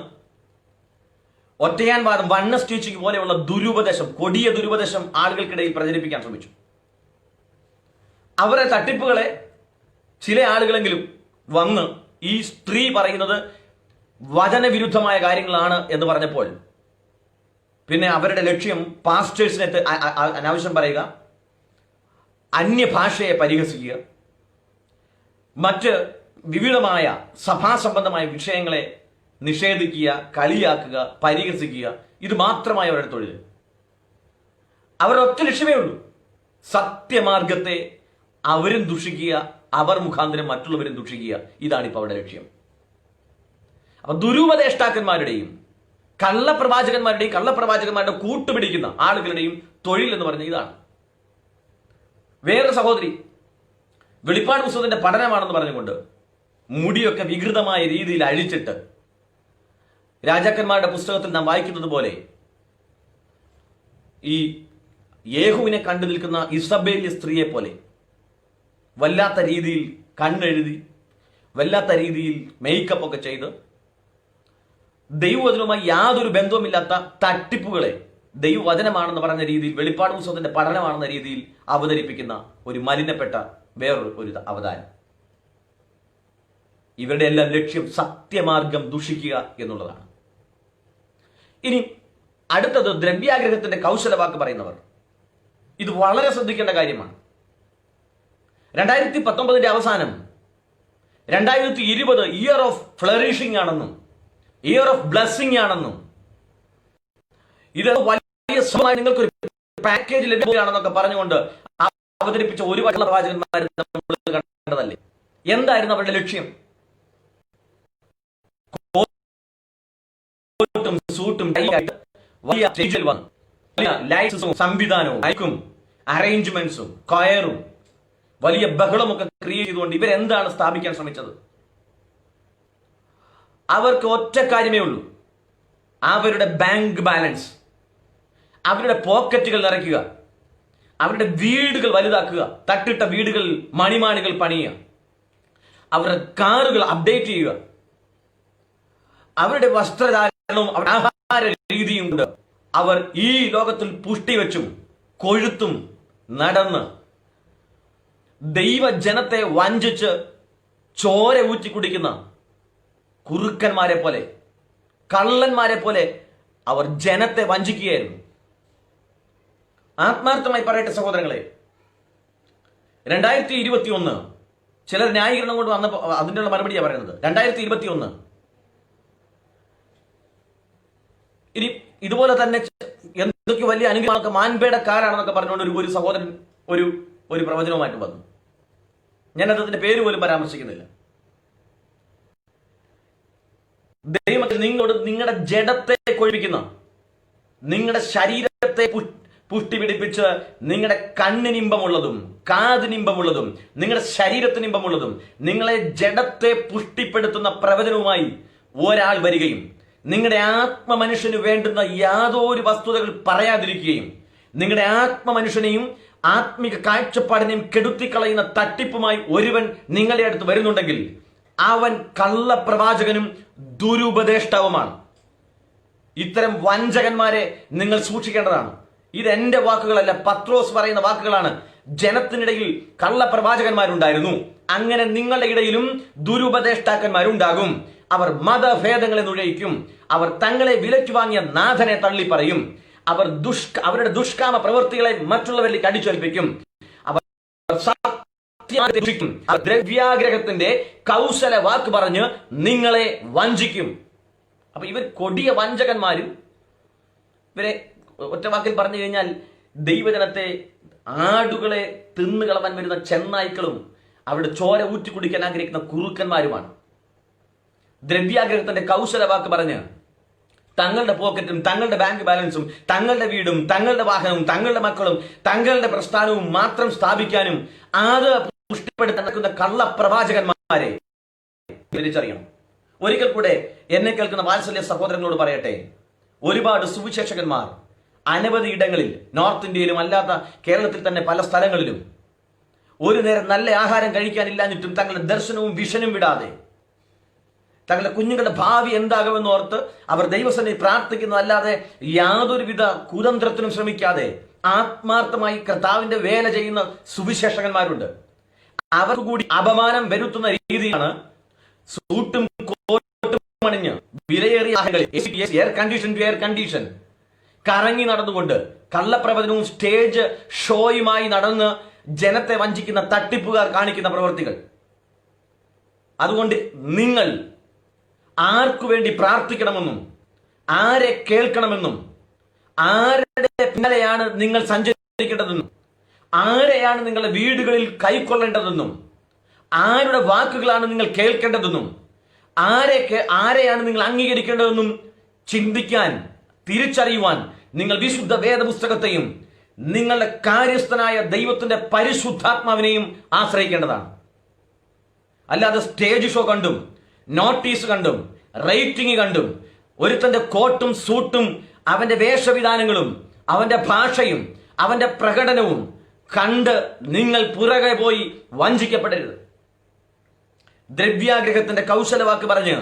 ഒറ്റയാൻ വാദം, വണ്ണസ് ടീച്ചിങ് പോലെയുള്ള ദുരുപദേശം, കൊടിയ ദുരുപദേശം ആളുകൾക്കിടയിൽ പ്രചരിപ്പിക്കാൻ ശ്രമിച്ചു. അവരെ തട്ടിപ്പുകളെ ചില ആളുകളെങ്കിലും വന്ന് ഈ സ്ത്രീ പറയുന്നത് വചനവിരുദ്ധമായ കാര്യങ്ങളാണ് എന്ന് പറഞ്ഞപ്പോൾ പിന്നെ അവരുടെ ലക്ഷ്യം പാസ്റ്റേഴ്സിനെ അനാവശ്യം പറയുക, അന്യഭാഷയെ പരിഹസിക്കുക, മറ്റ് വിവിധമായ സഭാസംബന്ധമായ വിഷയങ്ങളെ നിഷേധിക്കുക, കളിയാക്കുക, പരിഹസിക്കുക. ഇത് മാത്രമായി അവരുടെ തൊഴിൽ. അവരുടെ ഒറ്റ ലക്ഷ്യമേ ഉള്ളൂ, സത്യമാർഗത്തെ അവരും ദുഷിക്കുക, അവർ മുഖാന്തരം മറ്റുള്ളവരും ദുഷിക്കുക. ഇതാണ് ഇപ്പോൾ അവരുടെ ലക്ഷ്യം. അപ്പൊ ദുരുപദേഷ്ടാക്കന്മാരുടെയും കള്ളപ്രവാചകന്മാരുടെ കൂട്ടുപിടിക്കുന്ന ആളുകളുടെയും തൊഴിൽ എന്ന് പറഞ്ഞ ഇതാണ്. വേറൊരു സഹോദരി വെളിപ്പാട് പുസ്തകത്തിന്റെ പഠനമാണെന്ന് പറഞ്ഞുകൊണ്ട് മുടിയൊക്കെ വികൃതമായ രീതിയിൽ അഴിച്ചിട്ട്, രാജാക്കന്മാരുടെ പുസ്തകത്തിൽ നാം വായിക്കുന്നത് പോലെ ഈ യേഹുവിനെ കണ്ടു നിൽക്കുന്ന ഇസബേലിയ സ്ത്രീയെ പോലെ വല്ലാത്ത രീതിയിൽ കണ്ണെഴുതി, വല്ലാത്ത രീതിയിൽ മേക്കപ്പ് ഒക്കെ ചെയ്ത്, ദൈവവചനവുമായി യാതൊരു ബന്ധവുമില്ലാത്ത തട്ടിപ്പുകളെ ദൈവവചനമാണെന്ന് പറഞ്ഞ രീതിയിൽ, വെളിപ്പാട് പുസ്തകത്തിന്റെ പഠനമാണെന്ന രീതിയിൽ അവതരിപ്പിക്കുന്ന ഒരു മലിനപ്പെട്ട വേറൊരു അവതാരം. ഇവരുടെ എല്ലാം ലക്ഷ്യം സത്യമാർഗം ദുഷിക്കുക എന്നുള്ളതാണ്. ഇനി അടുത്തത് ദ്രവ്യാഗ്രഹത്തിന്റെ കൗശലവാക്ക് പറയുന്നവർ. ഇത് വളരെ ശ്രദ്ധിക്കേണ്ട കാര്യമാണ്. 2019 അവസാനം 2020 ഇയർ ഓഫ് ഫ്ലറിഷിംഗ് ആണെന്നും ഇയർ ഓഫ് ബ്ലെസ്സിംഗ് ആണെന്നും ഇത് വലിയ നിങ്ങൾക്കൊരു പാക്കേജ് ലഭ്യമാണെന്നൊക്കെ പറഞ്ഞുകൊണ്ട് അവതരിപ്പിച്ച ഒരുപാട് പ്രവാചകന്മാർ നമ്മൾ കണ്ടതല്ലേ? എന്തായിരുന്നു അവരുടെ ലക്ഷ്യം? കോട്ടും സൂട്ടും വലിയ സ്റ്റേജിൽ വന്നു വലിയ ലൈറ്റ്സും സംവിധാനവും മൈക്കും അറേഞ്ച്മെന്റ്സും കയറും വലിയ ബഹളമൊക്കെ ക്രിയേറ്റ് ചെയ്തുകൊണ്ട് ഇവരെന്താണ് സ്ഥാപിക്കാൻ ശ്രമിച്ചത്? അവർക്ക് ഒറ്റ കാര്യമേ ഉള്ളൂ, അവരുടെ ബാങ്ക് ബാലൻസ്, അവരുടെ പോക്കറ്റുകൾ നിറയ്ക്കുക, അവരുടെ വീടുകൾ വലുതാക്കുക, തട്ടിട്ട വീടുകൾ മണിമാണികൾ പണിയുക, അവരുടെ കാറുകൾ അപ്ഡേറ്റ് ചെയ്യുക, അവരുടെ വസ്ത്രധാരണവും അവരുടെ ആഹാര രീതിയും കൊണ്ട് അവർ ഈ ലോകത്തിൽ പുഷ്ടി വെച്ചും കൊഴുത്തും നടന്ന് ദൈവജനത്തെ വഞ്ചിച്ച് ചോര ഊറ്റി കുടിക്കുന്ന കുറുക്കന്മാരെ പോലെ, കള്ളന്മാരെ പോലെ അവർ ജനത്തെ വഞ്ചിക്കുകയായിരുന്നു. ആത്മാർത്ഥമായി പറയട്ടെ സഹോദരങ്ങളെ, 2021 ചിലർ ന്യായീകരണം കൊണ്ട് വന്നപ്പോൾ അതിനുള്ള മറുപടിയാണ് പറയുന്നത്. 2021 ഇനി ഇതുപോലെ തന്നെ എന്തൊക്കെ വലിയ അനുഗ്രഹമൊക്കെ മാൻപേടക്കാരാണെന്നൊക്കെ പറഞ്ഞുകൊണ്ട് ഒരു സഹോദരൻ ഒരു പ്രവചനവുമായിട്ട് വന്നു. ഞാൻ അതിന്റെ പേര് പോലും പരാമർശിക്കുന്നില്ല. ദൈവം നിങ്ങളുടെ ജഡത്തെ കൊഴിപ്പിക്കുന്ന, നിങ്ങളുടെ ശരീരത്തെ പുഷ്ടി പിടിപ്പിച്ച് നിങ്ങളുടെ കണ്ണിനിമ്പമുള്ളതും കാതിനിമ്പമുള്ളതും നിങ്ങളുടെ ശരീരത്തിനിമ്പമുള്ളതും നിങ്ങളെ ജഡത്തെ പുഷ്ടിപ്പെടുത്തുന്ന പ്രവചനവുമായി ഒരാൾ വരികയും നിങ്ങളുടെ ആത്മമനുഷ്യന് വേണ്ടുന്ന യാതൊരു വസ്തുതകൾ പറയാതിരിക്കുകയും നിങ്ങളുടെ ആത്മമനുഷ്യനെയും ആത്മിക കാഴ്ചപ്പാടിനെയും കെടുത്തിക്കളയുന്ന തട്ടിപ്പുമായി ഒരുവൻ നിങ്ങളുടെ അടുത്ത് വരുന്നുണ്ടെങ്കിൽ അവൻ കള്ളപ്രവാചകനും ദുരുപദേഷ്ടാവുമാണ്. ഇത്തരം വഞ്ചകന്മാരെ നിങ്ങൾ സൂക്ഷിക്കേണ്ടതാണ്. ഇത് എന്റെ വാക്കുകളല്ല, പത്രോസ് പറയുന്ന വാക്കുകളാണ്. ജനത്തിനിടയിൽ കള്ളപ്രവാചകന്മാരുണ്ടായിരുന്നു, അങ്ങനെ നിങ്ങളുടെ ഇടയിലും ദുരുപദേഷ്ടാക്കന്മാരുണ്ടാകും. അവർ മതഭേദങ്ങളെ നുഴയിക്കും, അവർ തങ്ങളെ വിലയ്ക്ക് വാങ്ങിയ നാഥനെ തള്ളി പറയും, അവർ അവരുടെ ദുഷ്കാമ പ്രവൃത്തികളെ മറ്റുള്ളവരിലേക്ക് അടിച്ചേൽപ്പിക്കും, അവർ ദ്രവ്യാഗ്രഹത്തിന്റെ കൗശല വാക്ക് പറഞ്ഞ് നിങ്ങളെ വഞ്ചിക്കും. അപ്പൊ ഇവർ കൊടിയ വഞ്ചകന്മാരും, ഇവരെ ഒറ്റ വാക്കിൽ പറഞ്ഞു കഴിഞ്ഞാൽ ദൈവജനത്തെ ആടുകളെ തിന്നുകളവാൻ വരുന്ന ചെന്നായ്ക്കളും അവരുടെ ചോര ഊറ്റി കുടിക്കാൻ ആഗ്രഹിക്കുന്ന കുറുക്കന്മാരുമാണ്. ദ്രവ്യാഗ്രഹത്തിന്റെ കൗശല വാക്ക് പറഞ്ഞ് തങ്ങളുടെ പോക്കറ്റും തങ്ങളുടെ ബാങ്ക് ബാലൻസും തങ്ങളുടെ വീടും തങ്ങളുടെ വാഹനവും തങ്ങളുടെ മക്കളും തങ്ങളുടെ പ്രസ്ഥാനവും മാത്രം സ്ഥാപിക്കാനും അത് പുഷ്ടിപ്പെടുത്താൻ നടക്കുന്ന കള്ളപ്രവാചകന്മാരെ തിരിച്ചറിയണം. ഒരിക്കൽ കൂടെ എന്നെ കേൾക്കുന്ന വാത്സല്യ സഹോദരങ്ങളോട് പറയട്ടെ, ഒരുപാട് സുവിശേഷകന്മാർ അനവധി ഇടങ്ങളിൽ, നോർത്ത് ഇന്ത്യയിലും അല്ലാത്ത കേരളത്തിൽ തന്നെ പല സ്ഥലങ്ങളിലും ഒരു നേരം നല്ല ആഹാരം കഴിക്കാനില്ലാഞ്ഞിട്ടും തങ്ങളുടെ ദർശനവും വിഷനും വിടാതെ തങ്ങളുടെ കുഞ്ഞുങ്ങളുടെ ഭാവി എന്താകുമെന്ന് ഓർത്ത് അവർ ദൈവസന്നിധി പ്രാർത്ഥിക്കുന്നതല്ലാതെ യാതൊരുവിധ കുതന്ത്രത്തിനും ശ്രമിക്കാതെ ആത്മാർത്ഥമായി കർത്താവിന്റെ വേല ചെയ്യുന്ന സുവിശേഷകന്മാരുണ്ട്. അവർക്ക് കൂടി അപമാനം വരുത്തുന്ന രീതിയാണ് സൂട്ടും കോട്ടും അണിഞ്ഞ് വിലയേറിയ air condition to air condition കറങ്ങി നടന്നുകൊണ്ട് കള്ളപ്രവചനവും സ്റ്റേജ് ഷോയുമായി നടന്ന് ജനത്തെ വഞ്ചിക്കുന്ന തട്ടിപ്പുകാർ കാണിക്കുന്ന പ്രവൃത്തികൾ. അതുകൊണ്ട് നിങ്ങൾ ആർക്കു വേണ്ടി പ്രാർത്ഥിക്കണമെന്നും ആരെ കേൾക്കണമെന്നും ആരുടെ പിന്നാലെയാണ് നിങ്ങൾ സഞ്ചരിക്കേണ്ടതെന്നും ആരെയാണ് നിങ്ങളുടെ വീടുകളിൽ കൈക്കൊള്ളേണ്ടതെന്നും ആരുടെ വാക്കുകളാണ് നിങ്ങൾ കേൾക്കേണ്ടതെന്നും ആരെയാണ് നിങ്ങൾ അംഗീകരിക്കേണ്ടതെന്നും ചിന്തിക്കാൻ, തിരിച്ചറിയുവാൻ നിങ്ങൾ വിശുദ്ധ വേദപുസ്തകത്തെയും നിങ്ങളുടെ കാര്യസ്ഥനായ ദൈവത്തിന്റെ പരിശുദ്ധാത്മാവിനെയും ആശ്രയിക്കേണ്ടതാണ്. അല്ലാതെ സ്റ്റേജ് ഷോ കണ്ടും നോട്ടീസ് കണ്ടും റേറ്റിംഗ് കണ്ടും ഒരുത്തന്റെ കോട്ടും സൂട്ടും അവന്റെ വേഷവിധാനങ്ങളും അവന്റെ ഭാഷയും അവന്റെ പ്രകടനവും കണ്ട് നിങ്ങൾ പുറകെ പോയി വഞ്ചിക്കപ്പെടരുത്. ദ്രവ്യാഗ്രഹത്തിന്റെ കൗശലവാക്ക് പറഞ്ഞ്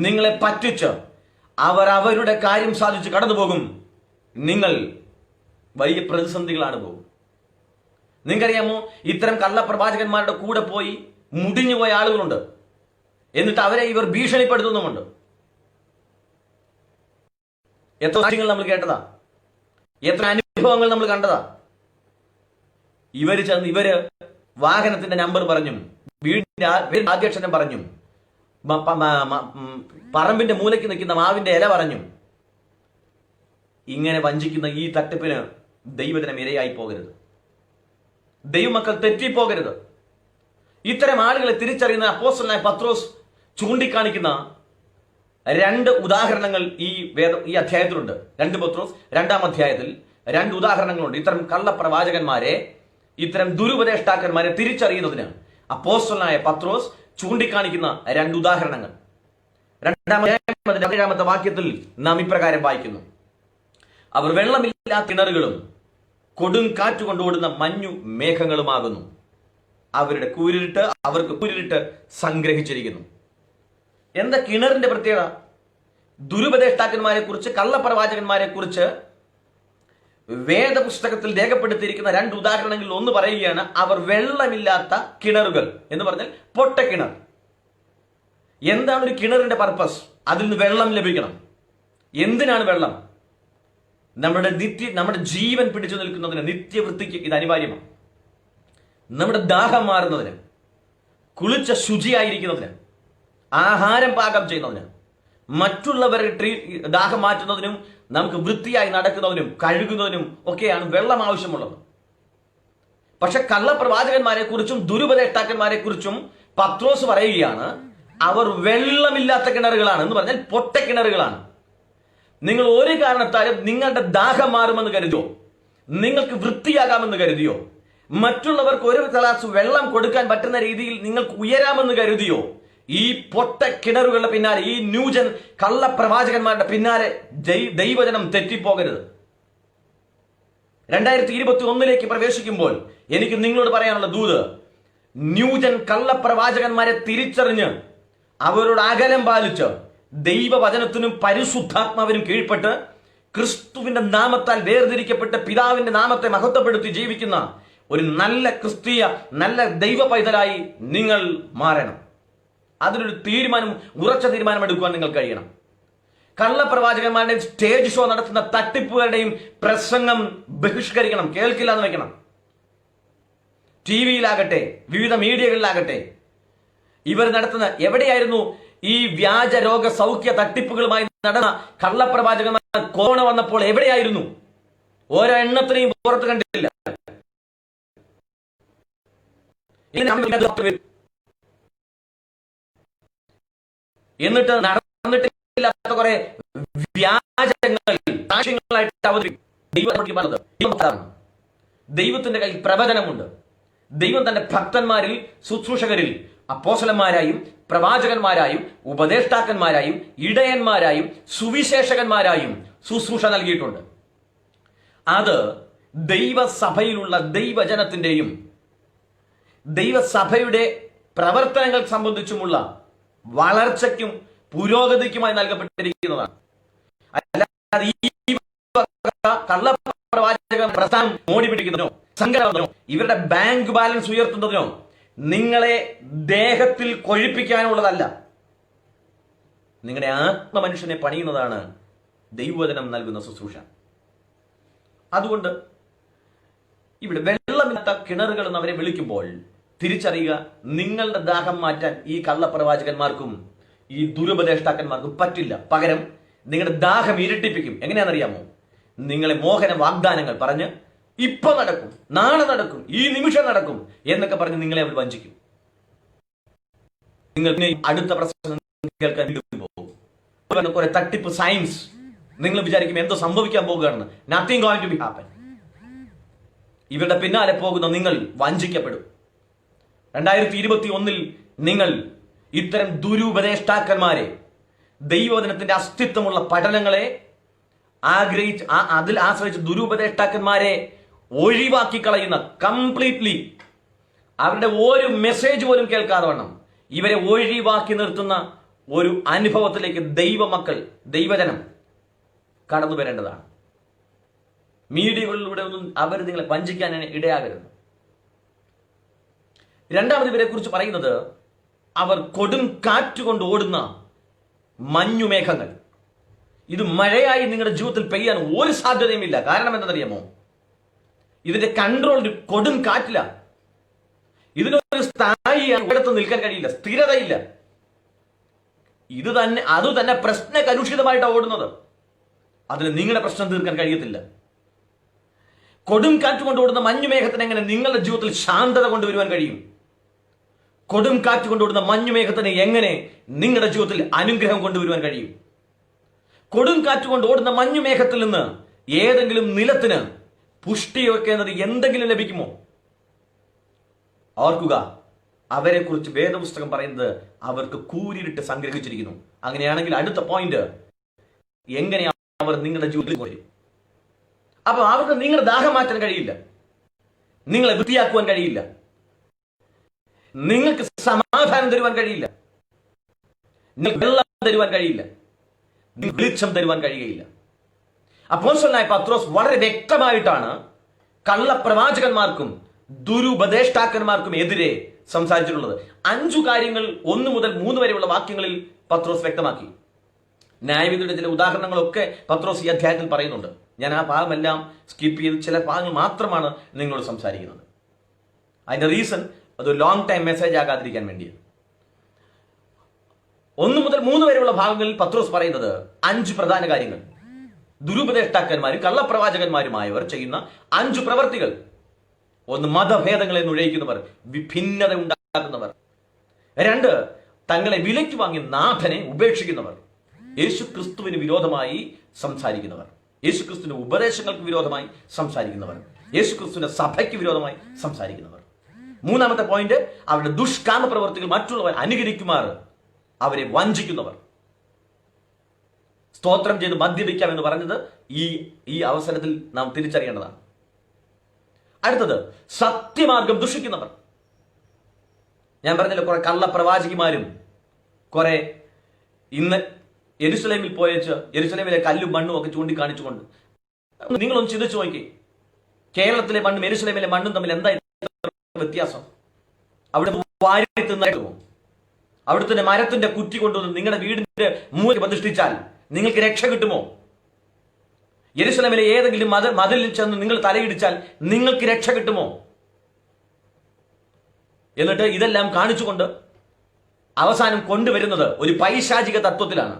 നിങ്ങളെ പറ്റിച്ച് അവർ അവരുടെ കാര്യം സാധിച്ച് കടന്നുപോകും. നിങ്ങൾ വലിയ പ്രതിസന്ധികളാണ് പോകും. നിങ്ങൾക്കറിയാമോ, ഇത്തരം കള്ളപ്രവാചകന്മാരുടെ കൂടെ പോയി മുടിഞ്ഞുപോയ ആളുകളുണ്ട്. എന്നിട്ട് അവരെ ഇവർ ഭീഷണിപ്പെടുത്തുന്നുമുണ്ട്. എത്ര കാര്യങ്ങൾ നമ്മൾ കേട്ടതാ, എത്ര അനുഭവങ്ങൾ നമ്മൾ കണ്ടതാ. ഇവര് വാഹനത്തിന്റെ നമ്പർ പറഞ്ഞും വീടിന്റെ ആദ്യാക്ഷരം പറഞ്ഞും പറമ്പിന്റെ മൂലയ്ക്ക് നിൽക്കുന്ന മാവിന്റെ ഇല പറഞ്ഞും ഇങ്ങനെ വഞ്ചിക്കുന്ന ഈ തട്ടിപ്പിന് ദൈവജനം ഇരയായി പോകരുത്. ദൈവമക്കൾ തെറ്റിപ്പോകരുത്. ഇത്തരം ആളുകളെ തിരിച്ചറിയുന്ന അപ്പോസ്തലനായ പത്രോസ് ചൂണ്ടിക്കാണിക്കുന്ന 2 ഉദാഹരണങ്ങൾ ഈ അധ്യായത്തിലുണ്ട്. 2 പത്രോസ് 2-ാം അധ്യായത്തിൽ 2 ഉദാഹരണങ്ങളുണ്ട്. ഇത്തരം കള്ളപ്രവാചകന്മാരെ, ഇത്തരം ദുരുപദേഷ്ടാക്കന്മാരെ തിരിച്ചറിയുന്നതിന് അപ്പോസ്തലനായ പത്രോസ് ചൂണ്ടിക്കാണിക്കുന്ന 2 ഉദാഹരണങ്ങൾ. 2-ാമത്തെ വാക്യത്തിൽ നാം ഇപ്രകാരം വായിക്കുന്നു: അവർ വെള്ളമില്ലാത്ത കിണറുകളും കൊടും കാറ്റുകൊണ്ടോടുന്ന മഞ്ഞു മേഘങ്ങളുമാകുന്നു. അവർക്ക് കൂരിരുട്ട് സംഗ്രഹിച്ചിരിക്കുന്നു. എന്താ കിണറിന്റെ പ്രത്യേകത? ദുരുപദേഷ്ടാക്കന്മാരെ കുറിച്ച്, കള്ളപ്രവാചകന്മാരെ കുറിച്ച് വേദപുസ്തകത്തിൽ രേഖപ്പെടുത്തിയിരിക്കുന്ന 2 ഉദാഹരണങ്ങളിൽ ഒന്ന് പറയുകയാണ്, അവർ വെള്ളമില്ലാത്ത കിണറുകൾ എന്ന് പറഞ്ഞാൽ പൊട്ടക്കിണർ. എന്താണ് ഒരു കിണറിന്റെ പർപ്പസ്? അതിൽ നിന്ന് വെള്ളം ലഭിക്കണം. എന്തിനാണ് വെള്ളം? നമ്മുടെ ജീവൻ പിടിച്ചു നിൽക്കുന്നതിന്, നിത്യവൃത്തിക്ക് ഇത് അനിവാര്യമാണ്. നമ്മുടെ ദാഹം മാറുന്നതിന്, കുളിച്ച ശുചിയായിരിക്കുന്നതിന്, ആഹാരം പാകം ചെയ്യുന്നതിന്, മറ്റുള്ളവരുടെ ദാഹം മാറ്റുന്നതിനും, നമുക്ക് വൃത്തിയായി നടക്കുന്നതിനും കഴുകുന്നതിനും ഒക്കെയാണ് വെള്ളം ആവശ്യമുള്ളത്. പക്ഷെ കള്ളപ്രവാചകന്മാരെ കുറിച്ചും ദുരുപദേഷ്ടാക്കന്മാരെ കുറിച്ചും പത്രോസ് പറയുകയാണ്, അവർ വെള്ളമില്ലാത്ത കിണറുകളാണ് എന്ന് പറഞ്ഞാൽ പൊട്ടക്കിണറുകളാണ്. നിങ്ങൾ ഒരു കാരണത്താലും നിങ്ങളുടെ ദാഹം മാറുമെന്ന് കരുതിയോ, നിങ്ങൾക്ക് വൃത്തിയാകാമെന്ന് കരുതിയോ, മറ്റുള്ളവർക്ക് ഒരു ഗ്ലാസ് വെള്ളം കൊടുക്കാൻ പറ്റുന്ന രീതിയിൽ നിങ്ങൾക്ക് ഉയരാമെന്ന് കരുതിയോ, ഈ പൊട്ട കിണറുകളുടെ പിന്നാലെ, ഈ ന്യൂജൻ കള്ളപ്രവാചകന്മാരുടെ പിന്നാലെ ദൈവജനം തെറ്റിപ്പോകരുത്. 2021 പ്രവേശിക്കുമ്പോൾ എനിക്ക് നിങ്ങളോട് പറയാനുള്ള ദൂത്, ന്യൂജൻ കള്ളപ്രവാചകന്മാരെ തിരിച്ചറിഞ്ഞ് അവരോട് അകലം പാലിച്ച് ദൈവവചനത്തിനും പരിശുദ്ധാത്മാവിനും കീഴ്പ്പെട്ട് ക്രിസ്തുവിന്റെ നാമത്താൽ വേർതിരിക്കപ്പെട്ട് പിതാവിന്റെ നാമത്തെ മഹത്വപ്പെടുത്തി ജീവിക്കുന്ന ഒരു നല്ല ക്രിസ്തീയ, നല്ല ദൈവ പൈതലായി നിങ്ങൾ മാറണം. അതിനൊരു ഉറച്ച തീരുമാനം എടുക്കുവാൻ നിങ്ങൾ കഴിയണം. കള്ളപ്രവാചകന്മാരുടെയും സ്റ്റേജ് ഷോ നടത്തുന്ന തട്ടിപ്പുകളുടെയും പ്രസംഗം ബഹിഷ്കരിക്കണം, കേൾക്കില്ല എന്ന് വെക്കണം. ടിവിയിലാകട്ടെ, വിവിധ മീഡിയകളിലാകട്ടെ, ഇവർ നടത്തുന്ന എവിടെയായിരുന്നു ഈ വ്യാജ രോഗ സൗഖ്യ തട്ടിപ്പുകളുമായി നടന്ന കള്ളപ്രവാചകന്മാർ കൊറോണ വന്നപ്പോൾ എവിടെയായിരുന്നു? ഓരോ എണ്ണത്തിനെയും പുറത്ത് കണ്ടിട്ടില്ല. എന്നിട്ട് നടന്നിട്ടില്ലാത്ത കുറെ വ്യാജങ്ങൾ സാക്ഷ്യങ്ങളായിട്ട് അവതരിപ്പിക്കും. ദൈവത്തിന്റെ കയ്യിൽ പ്രവചനമുണ്ട്. ദൈവം തന്റെ ഭക്തന്മാരിൽ, ശുശ്രൂഷകരിൽ അപ്പോസ്തലന്മാരായും പ്രവാചകന്മാരായും ഉപദേഷ്ടാക്കന്മാരായും ഇടയന്മാരായും സുവിശേഷകന്മാരായും ശുശ്രൂഷ നൽകിയിട്ടുണ്ട്. അത് ദൈവസഭയിലുള്ള ദൈവജനത്തിന്റെയും ദൈവസഭയുടെ പ്രവർത്തനങ്ങൾ സംബന്ധിച്ചുമുള്ള വളർച്ചയ്ക്കും പുരോഗതിക്കുമായി നൽകപ്പെട്ടിരിക്കുന്നതാണ്. അല്ലാതെ ഈ കള്ളപ്രവാചക പ്രസ്ഥാനം മോടി പിടിക്കുന്നതിനോ സംഘടനോ ഇവരുടെ ബാങ്ക് ബാലൻസ് ഉയർത്തുന്നതിനോ നിങ്ങളെ ദേഹത്തിൽ കൊഴിപ്പിക്കാനുള്ളതല്ല. നിങ്ങളുടെ ആത്മമനുഷ്യനെ പണിയുന്നതാണ് ദൈവവചനം നൽകുന്ന ശുശ്രൂഷ. അതുകൊണ്ട് ഇവിടെ വെള്ളമില്ലാത്ത കിണറുകൾ എന്ന് അവരെ വിളിക്കുമ്പോൾ തിരിച്ചറിയുക, നിങ്ങളുടെ ദാഹം മാറ്റാൻ ഈ കള്ളപ്രവാചകന്മാർക്കും ഈ ദുരുപദേഷ്ടാക്കന്മാർക്കും പറ്റില്ല. പകരം നിങ്ങളുടെ ദാഹം ഇരട്ടിപ്പിക്കും. എങ്ങനെയാണെന്നറിയാമോ? നിങ്ങളെ മോഹന വാഗ്ദാനങ്ങൾ പറഞ്ഞ് ഇപ്പൊ നടക്കും, നാളെ നടക്കും, ഈ നിമിഷം നടക്കും എന്നൊക്കെ പറഞ്ഞ് നിങ്ങളെ അവർ വഞ്ചിക്കും. നിങ്ങൾ അടുത്ത പ്രശ്നം കേൾക്കാൻ പോകും. കുറെ തട്ടിപ്പ് സയൻസ്. നിങ്ങൾ വിചാരിക്കും എന്തോ സംഭവിക്കാൻ പോകുകയാണെന്ന്. Nothing going to be happen. ഇവരുടെ പിന്നാലെ പോകുന്ന നിങ്ങൾ വഞ്ചിക്കപ്പെടും. 2021 നിങ്ങൾ ഇത്തരം ദുരുപദേഷ്ടാക്കന്മാരെ, ദൈവവചനത്തിന്റെ അസ്തിത്വമുള്ള പഠനങ്ങളെ അതിൽ ആശ്രയിച്ച് ദുരുപദേഷ്ടാക്കന്മാരെ ഒഴിവാക്കി കളയുന്ന, കംപ്ലീറ്റ്ലി അവരുടെ ഒരു മെസ്സേജ് പോലും കേൾക്കാതെ വണ്ണം ഇവരെ ഒഴിവാക്കി നിർത്തുന്ന ഒരു അനുഭവത്തിലേക്ക് ദൈവമക്കൾ, ദൈവജനം കടന്നു വരേണ്ടതാണ്. മീഡിയകളിലൂടെ ഒന്നും അവർ നിങ്ങളെ വഞ്ചിക്കാൻ ഇടയാകരുത്. രണ്ടാമത് ഇവരെ കുറിച്ച് പറയുന്നത്, അവർ കൊടും കാറ്റുകൊണ്ട് ഓടുന്ന മഞ്ഞുമേഘങ്ങൾ. ഇത് മഴയായി നിങ്ങളുടെ ജീവിതത്തിൽ പെയ്യാൻ ഒരു സാധ്യതയുമില്ല. കാരണം എന്താണെന്നറിയാമോ? ഇതിന്റെ കൺട്രോൾ കൊടും കാറ്റില്ല. ഇതിനൊരു സ്ഥായി ഇടത്ത് നിൽക്കാൻ കഴിയില്ല, സ്ഥിരതയില്ല. അത് തന്നെ പ്രശ്ന കലുഷിതമായിട്ടാണ് ഓടുന്നത്. അതിന് നിങ്ങളുടെ പ്രശ്നം തീർക്കാൻ കഴിയത്തില്ല. കൊടും കാറ്റ് കൊണ്ട് ഓടുന്ന മഞ്ഞുമേഘത്തിന് എങ്ങനെ നിങ്ങളുടെ ജീവിതത്തിൽ ശാന്തത കൊണ്ടുവരുവാൻ കഴിയും? കൊടും കാറ്റ് കൊണ്ടുവിടുന്ന മഞ്ഞുമേഘത്തിന് എങ്ങനെ നിങ്ങളുടെ ജീവിതത്തിൽ അനുഗ്രഹം കൊണ്ടുവരുവാൻ കഴിയും? കൊടും കാറ്റ് കൊണ്ട് ഓടുന്ന മഞ്ഞുമേഘത്തിൽ നിന്ന് ഏതെങ്കിലും നിലത്തിന് പുഷ്ടിയൊക്കെ എന്നത് എന്തെങ്കിലും ലഭിക്കുമോ? ഓർക്കുക, അവരെ കുറിച്ച് വേദപുസ്തകം പറയുന്നത് അവർക്ക് കൂരിട്ട് സംഗ്രഹിച്ചിരിക്കുന്നു. അങ്ങനെയാണെങ്കിൽ അടുത്ത പോയിന്റ്, എങ്ങനെയാണ് അവർ നിങ്ങളുടെ ജീവിതത്തിൽ വരും? അപ്പൊ അവർക്ക് നിങ്ങളുടെ ദാഹം മാറ്റാൻ കഴിയില്ല, നിങ്ങളെ വൃത്തിയാക്കുവാൻ കഴിയില്ല, നിങ്ങൾക്ക് സമാധാനം തരുവാൻ കഴിയില്ല, നിങ്ങൾക്ക് വെള്ളം തരുവാൻ കഴിയില്ല, വെളിച്ചം തരുവാൻ കഴിയുകയില്ല. അപ്പോസ്തലനായ പത്രോസ് വളരെ വ്യക്തമായിട്ടാണ് കള്ളപ്രവാചകന്മാർക്കും ദുരുപദേഷ്ടാക്കന്മാർക്കും എതിരെ സംസാരിച്ചിട്ടുള്ളത്. 5 കാര്യങ്ങൾ 1 മുതൽ 3 വരെയുള്ള വാക്യങ്ങളിൽ പത്രോസ് വ്യക്തമാക്കി. ന്യായവിധിയുടെ ചില ഉദാഹരണങ്ങളൊക്കെ പത്രോസ് ഈ അധ്യായത്തിൽ പറയുന്നുണ്ട്. ഞാൻ ആ ഭാഗമെല്ലാം സ്കിപ്പ് ചെയ്ത് ചില ഭാഗങ്ങൾ മാത്രമാണ് നിങ്ങളോട് സംസാരിക്കുന്നത്. അതിന്റെ റീസൺ അത് ലോങ് ടൈം മെസ്സേജ് ആകാതിരിക്കാൻ വേണ്ടിയാണ്. 1 മുതൽ 3 വരെയുള്ള ഭാഗങ്ങളിൽ പത്രോസ് പറയുന്നത് 5 പ്രധാന കാര്യങ്ങൾ. ദുരുപദേഷ്ടാക്കന്മാരും കള്ളപ്രവാചകന്മാരുമായവർ ചെയ്യുന്ന 5 പ്രവർത്തികൾ. 1, മതഭേദങ്ങളെ നുഴയിക്കുന്നവർ, വിഭിന്നത ഉണ്ടാക്കുന്നവർ. 2, തങ്ങളെ വിലയ്ക്ക് വാങ്ങി നാഥനെ ഉപേക്ഷിക്കുന്നവർ, യേശു ക്രിസ്തുവിന് വിരോധമായി സംസാരിക്കുന്നവർ, യേശു ക്രിസ്തുവിന്റെ ഉപദേശങ്ങൾക്ക് വിരോധമായി സംസാരിക്കുന്നവർ, യേശു ക്രിസ്തുവിന്റെ സഭയ്ക്ക് വിരോധമായി സംസാരിക്കുന്നവർ. 3-ാമത്തെ പോയിന്റ്, അവരുടെ ദുഷ്കാമ പ്രവർത്തികൾ മറ്റുള്ളവർ അനുകരിക്കുമാർ അവരെ വഞ്ചിക്കുന്നവർ. സ്തോത്രം ചെയ്ത് മദ്യപിക്കാം എന്ന് പറഞ്ഞത് ഈ അവസരത്തിൽ നാം തിരിച്ചറിയേണ്ടതാണ്. അടുത്തത്, സത്യമാർഗം ദുഷിക്കുന്നവർ. ഞാൻ പറഞ്ഞല്ലോ, കുറെ കള്ളപ്രവാചകിമാരും കുറെ ഇന്ന് യെരുശലേമിൽ പോയച്ച് യെരുശലേമിലെ കല്ലും മണ്ണും ഒക്കെ ചൂണ്ടിക്കാണിച്ചുകൊണ്ട്, നിങ്ങളൊന്ന് ചിന്തിച്ചു നോക്കി, കേരളത്തിലെ മണ്ണും യെരുശലേമിലെ മണ്ണും തമ്മിൽ എന്താ വ്യത്യാസം? അവിടെ വാരി തിന്നോ? അവിടുത്തെ മരത്തിന്റെ കുറ്റി കൊണ്ടുവന്ന് നിങ്ങളുടെ വീടിന്റെ മൂല പ്രതിഷ്ഠിച്ചാൽ നിങ്ങൾക്ക് രക്ഷ കിട്ടുമോ? യെരുശലേമിലെ ഏതെങ്കിലും മതിലിൽ ചെന്ന് നിങ്ങൾ തലയിടിച്ചാൽ നിങ്ങൾക്ക് രക്ഷ കിട്ടുമോ? എന്നിട്ട് ഇതെല്ലാം കാണിച്ചുകൊണ്ട് അവസാനം കൊണ്ടുവരുന്നത് ഒരു പൈശാചിക തത്വത്തിലാണ്.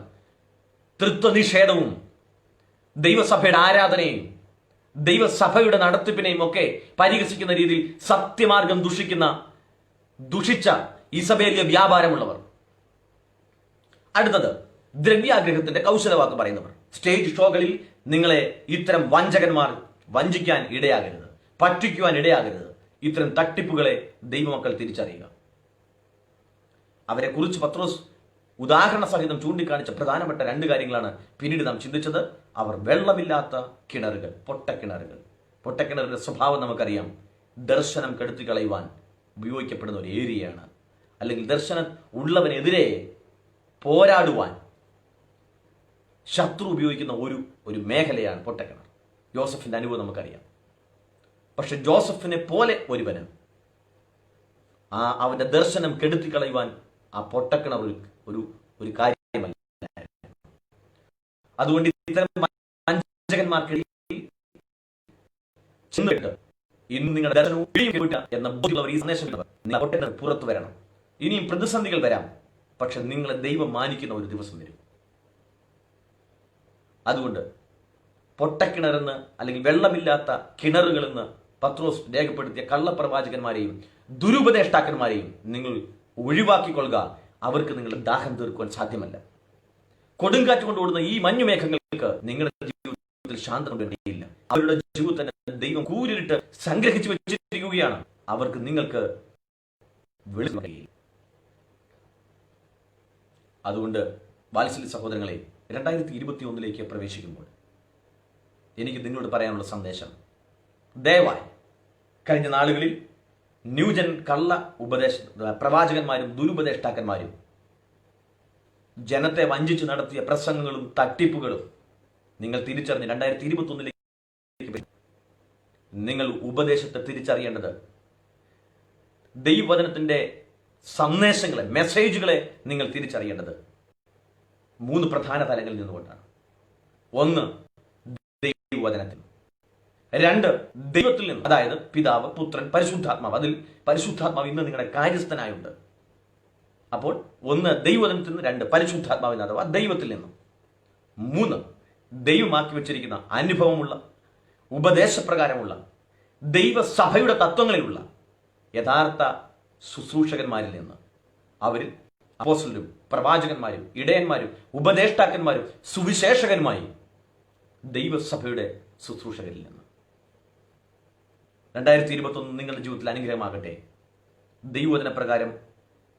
തൃത്വനിഷേധവും ദൈവസഭയുടെ ആരാധനയും ദൈവസഭയുടെ നടത്തിപ്പിനെയും ഒക്കെ പരിഹസിക്കുന്ന രീതിയിൽ സത്യമാർഗം ദുഷിച്ച ഇസബേലിയ വ്യാപാരമുള്ളവർ. അടുത്തത്, ദ്രവ്യാഗ്രഹത്തിന്റെ കൗശലവാക്ക് പറയുന്നവർ. സ്റ്റേജ് ഷോകളിൽ നിങ്ങളെ ഇത്തരം വഞ്ചകന്മാർ വഞ്ചിക്കാൻ ഇടയാകരുത്, പറ്റിക്കുവാൻ ഇടയാകരുത്. ഇത്തരം തട്ടിപ്പുകളെ ദൈവമക്കൾ തിരിച്ചറിയുക. അവരെ കുറിച്ച് പത്രോസ് ഉദാഹരണ സഹിതം ചൂണ്ടിക്കാണിച്ച പ്രധാനപ്പെട്ട 2 കാര്യങ്ങളാണ് പിന്നീട് നാം ചിന്തിച്ചത്. അവർ വെള്ളമില്ലാത്ത കിണറുകൾ, പൊട്ടക്കിണറുകൾ. പൊട്ടക്കിണറിന്റെ സ്വഭാവം നമുക്കറിയാം. ദർശനം കെടുത്തി കളയുവാൻ ഉപയോഗിക്കപ്പെടുന്ന ഒരു ഏരിയയാണ്. അല്ലെങ്കിൽ ദർശനം ഉള്ളവനെതിരെ പോരാടുവാൻ ശത്രു ഉപയോഗിക്കുന്ന ഒരു മേഖലയാണ് പൊട്ടക്കിണർ. ജോസഫിന്റെ അനുഭവം നമുക്കറിയാം. പക്ഷെ ജോസഫിനെ പോലെ ഒരുവന് അവന്റെ ദർശനം കെടുത്തി കളയുവാൻ ആ പൊട്ടക്കിണർ ഒരു കാര്യമല്ല. അതുകൊണ്ട് ഇത്തരം വഞ്ചകന്മാർക്കിടയിൽ ഇന്ന് നിങ്ങളുടെ ദർശനവും എന്ന ബോധ്യമുള്ളവർ ഈ സന്ദേശം നിങ്ങൾ പൊട്ടക്കിണർ പുറത്തു വരണം. ഇനിയും പ്രതിസന്ധികൾ വരാം, പക്ഷെ നിങ്ങളെ ദൈവം മാനിക്കുന്ന ഒരു ദിവസം വരും. അതുകൊണ്ട് പൊട്ടക്കിണറെന്ന് അല്ലെങ്കിൽ വെള്ളമില്ലാത്ത കിണറുകളെന്ന് പത്രോസ് രേഖപ്പെടുത്തിയ കള്ളപ്രവാചകന്മാരെയും ദുരുപദേഷ്ടാക്കന്മാരെയും നിങ്ങൾ ഒഴിവാക്കിക്കൊള്ളുക. അവർക്ക് നിങ്ങളുടെ ദാഹം തീർക്കുവാൻ സാധ്യമല്ല. കൊടുങ്കാറ്റ് കൊണ്ടുപോടുന്ന ഈ മഞ്ഞുമേഘങ്ങൾക്ക് നിങ്ങളുടെ ജീവിതത്തിൽ ശാന്തത വേണ്ടിയില്ല. അവരുടെ ജീവിതത്തിന് ദൈവം കൂരിട്ട് സംഗ്രഹിച്ചു വെച്ചിരിക്കുകയാണ്. അവർക്ക് നിങ്ങൾക്ക് വെളിച്ചം. അതുകൊണ്ട് വാത്സല്യ സഹോദരങ്ങളെ, 2021 പ്രവേശിക്കുമ്പോൾ എനിക്ക് നിങ്ങളോട് പറയാനുള്ള സന്ദേശം, ദയവായി കഴിഞ്ഞ നാളുകളിൽ ന്യൂജൻ പ്രവാചകന്മാരും ദുരുപദേഷ്ടാക്കന്മാരും ജനത്തെ വഞ്ചിച്ച് നടത്തിയ പ്രസംഗങ്ങളും തട്ടിപ്പുകളും നിങ്ങൾ തിരിച്ചറിഞ്ഞ് 2021 നിങ്ങൾ ഉപദേശത്തെ തിരിച്ചറിയേണ്ടത് ദൈവവചനത്തിന്റെ സന്ദേശങ്ങളെ, മെസ്സേജുകളെ നിങ്ങൾ തിരിച്ചറിയേണ്ടത് 3 പ്രധാന തലങ്ങളിൽ നിന്നുകൊണ്ടാണ്. ഒന്ന്, ദൈവവചനത്തിൽ. രണ്ട്, ദൈവത്തിൽ നിന്ന്, അതായത് പിതാവ്, പുത്രൻ, പരിശുദ്ധാത്മാവ്. അതിൽ പരിശുദ്ധാത്മാവ് ഇന്ന് നിങ്ങളുടെ കാര്യസ്ഥനായുണ്ട്. അപ്പോൾ ഒന്ന്, ദൈവവചനത്തിൽ നിന്ന്. രണ്ട്, പരിശുദ്ധാത്മാവിൽ നിന്ന്, അഥവാ ദൈവത്തിൽ നിന്ന്. മൂന്ന്, ദൈവമാക്കി വെച്ചിരിക്കുന്ന അനുഭവമുള്ള, ഉപദേശപ്രകാരമുള്ള, ദൈവസഭയുടെ തത്വങ്ങളിലുള്ള യഥാർത്ഥ ശുശ്രൂഷകന്മാരിൽ നിന്ന്. അവരിൽ അപ്പോസ്തലരും പ്രവാചകന്മാരും ഇടയന്മാരും ഉപദേഷ്ടാക്കന്മാരും സുവിശേഷകന്മാരും ദൈവസഭയുടെ ശുശ്രൂഷകരിൽ നിന്ന്. 2021 നിങ്ങളുടെ ജീവിതത്തിൽ അനുഗ്രഹമാകട്ടെ. ദൈവവചന പ്രകാരം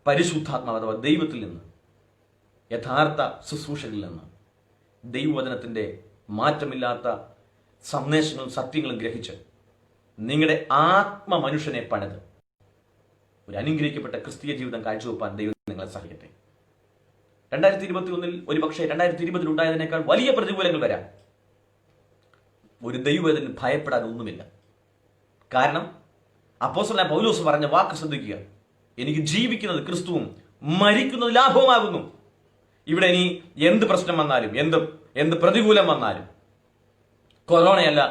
പരിശുദ്ധാത്മാവ് അഥവാ ദൈവത്തിൽ നിന്ന്, യഥാർത്ഥ ശുശ്രൂഷകളിൽ നിന്ന്, ദൈവവചനത്തിൻ്റെ മാറ്റമില്ലാത്ത സന്ദേശങ്ങളും സത്യങ്ങളും ഗ്രഹിച്ച് നിങ്ങളുടെ ആത്മമനുഷ്യനെ പണിത് ഒരു അനുഗ്രഹിക്കപ്പെട്ട ക്രിസ്തീയ ജീവിതം കാഴ്ചവെപ്പാൻ ദൈവം നിങ്ങളെ സഹായിക്കട്ടെ. 2021 ഒരുപക്ഷെ 2020 ഉണ്ടായതിനേക്കാൾ വലിയ പ്രതികൂലങ്ങൾ വരാം. ഒരു ദൈവവേദന ഭയപ്പെടാൻ ഒന്നുമില്ല. കാരണം അപ്പോസ്തലനായ പൗലോസ് പറഞ്ഞ വാക്ക് ശ്രദ്ധിക്കുക: എനിക്ക് ജീവിക്കുന്നത് ക്രിസ്തുവും മരിക്കുന്നത് ലാഭവുമാകുന്നു. ഇവിടെ ഇനി എന്ത് പ്രശ്നം വന്നാലും, എന്ത് പ്രതികൂലം വന്നാലും, കൊറോണയല്ല,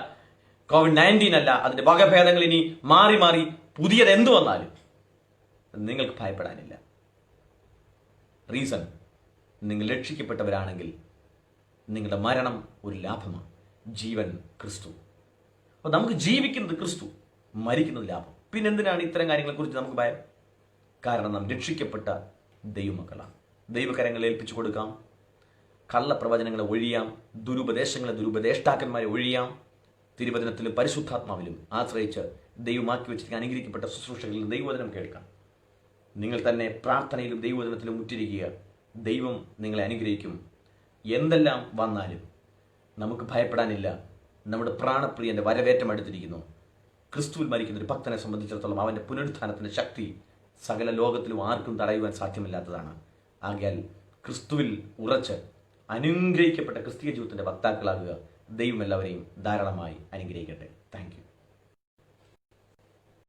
COVID-19 അല്ല, അതിന്റെ വകഭേദങ്ങൾ ഇനി മാറി മാറി പുതിയത് എന്തു വന്നാലും നിങ്ങൾക്ക് ഭയപ്പെടാനില്ല. റീസൺ, നിങ്ങൾ രക്ഷിക്കപ്പെട്ടവരാണെങ്കിൽ നിങ്ങളുടെ മരണം ഒരു ലാഭമാണ്, ജീവൻ ക്രിസ്തു. അപ്പോൾ നമുക്ക് ജീവിക്കുന്നത് ക്രിസ്തു, മരിക്കുന്നത് ലാഭം. പിന്നെ എന്തിനാണ് ഇത്തരം കാര്യങ്ങളെക്കുറിച്ച് നമുക്ക് ഭയം? കാരണം നാം രക്ഷിക്കപ്പെട്ട ദൈവമക്കളാണ്. ദൈവകരങ്ങളെ ഏൽപ്പിച്ചു കൊടുക്കാം. കള്ളപ്രവചനങ്ങളെ ഒഴിയാം, ദുരുപദേശങ്ങളെ, ദുരുപദേഷ്ടാക്കന്മാരെ ഒഴിയാം. തിരുവചനത്തിലും പരിശുദ്ധാത്മാവിലും ആശ്രയിച്ച് ദൈവമാക്കി വെച്ചിരിക്കുന്ന അനുഗ്രഹിക്കപ്പെട്ട ശുശ്രൂഷകളിൽ ദൈവവചനം കേൾക്കാം. നിങ്ങൾ തന്നെ പ്രാർത്ഥനയിലും ദൈവവചനത്തിലും മുറ്റിരിക്കുക. ദൈവം നിങ്ങളെ അനുഗ്രഹിക്കും. എന്തെല്ലാം വന്നാലും നമുക്ക് ഭയപ്പെടാനില്ല. നമ്മുടെ പ്രാണപ്രിയന്റെ വരവേറ്റം അടുത്തിരിക്കുന്നു. ക്രിസ്തുവിൽ മരിക്കുന്ന ഒരു ഭക്തനെ സംബന്ധിച്ചിടത്തോളം അവന്റെ പുനരുത്ഥാനത്തിന്റെ ശക്തി സകല ലോകത്തിലും ആർക്കും തടയുവാൻ സാധ്യമല്ലാത്തതാണ്. ആകയാൽ ക്രിസ്തുവിൽ ഉറച്ച് അനുഗ്രഹിക്കപ്പെട്ട ക്രിസ്തീയ ജീവിതത്തിന്റെ വക്താക്കളാകുക. ദൈവം എല്ലാവരെയും ധാരാളമായി അനുഗ്രഹിക്കട്ടെ. Thank you.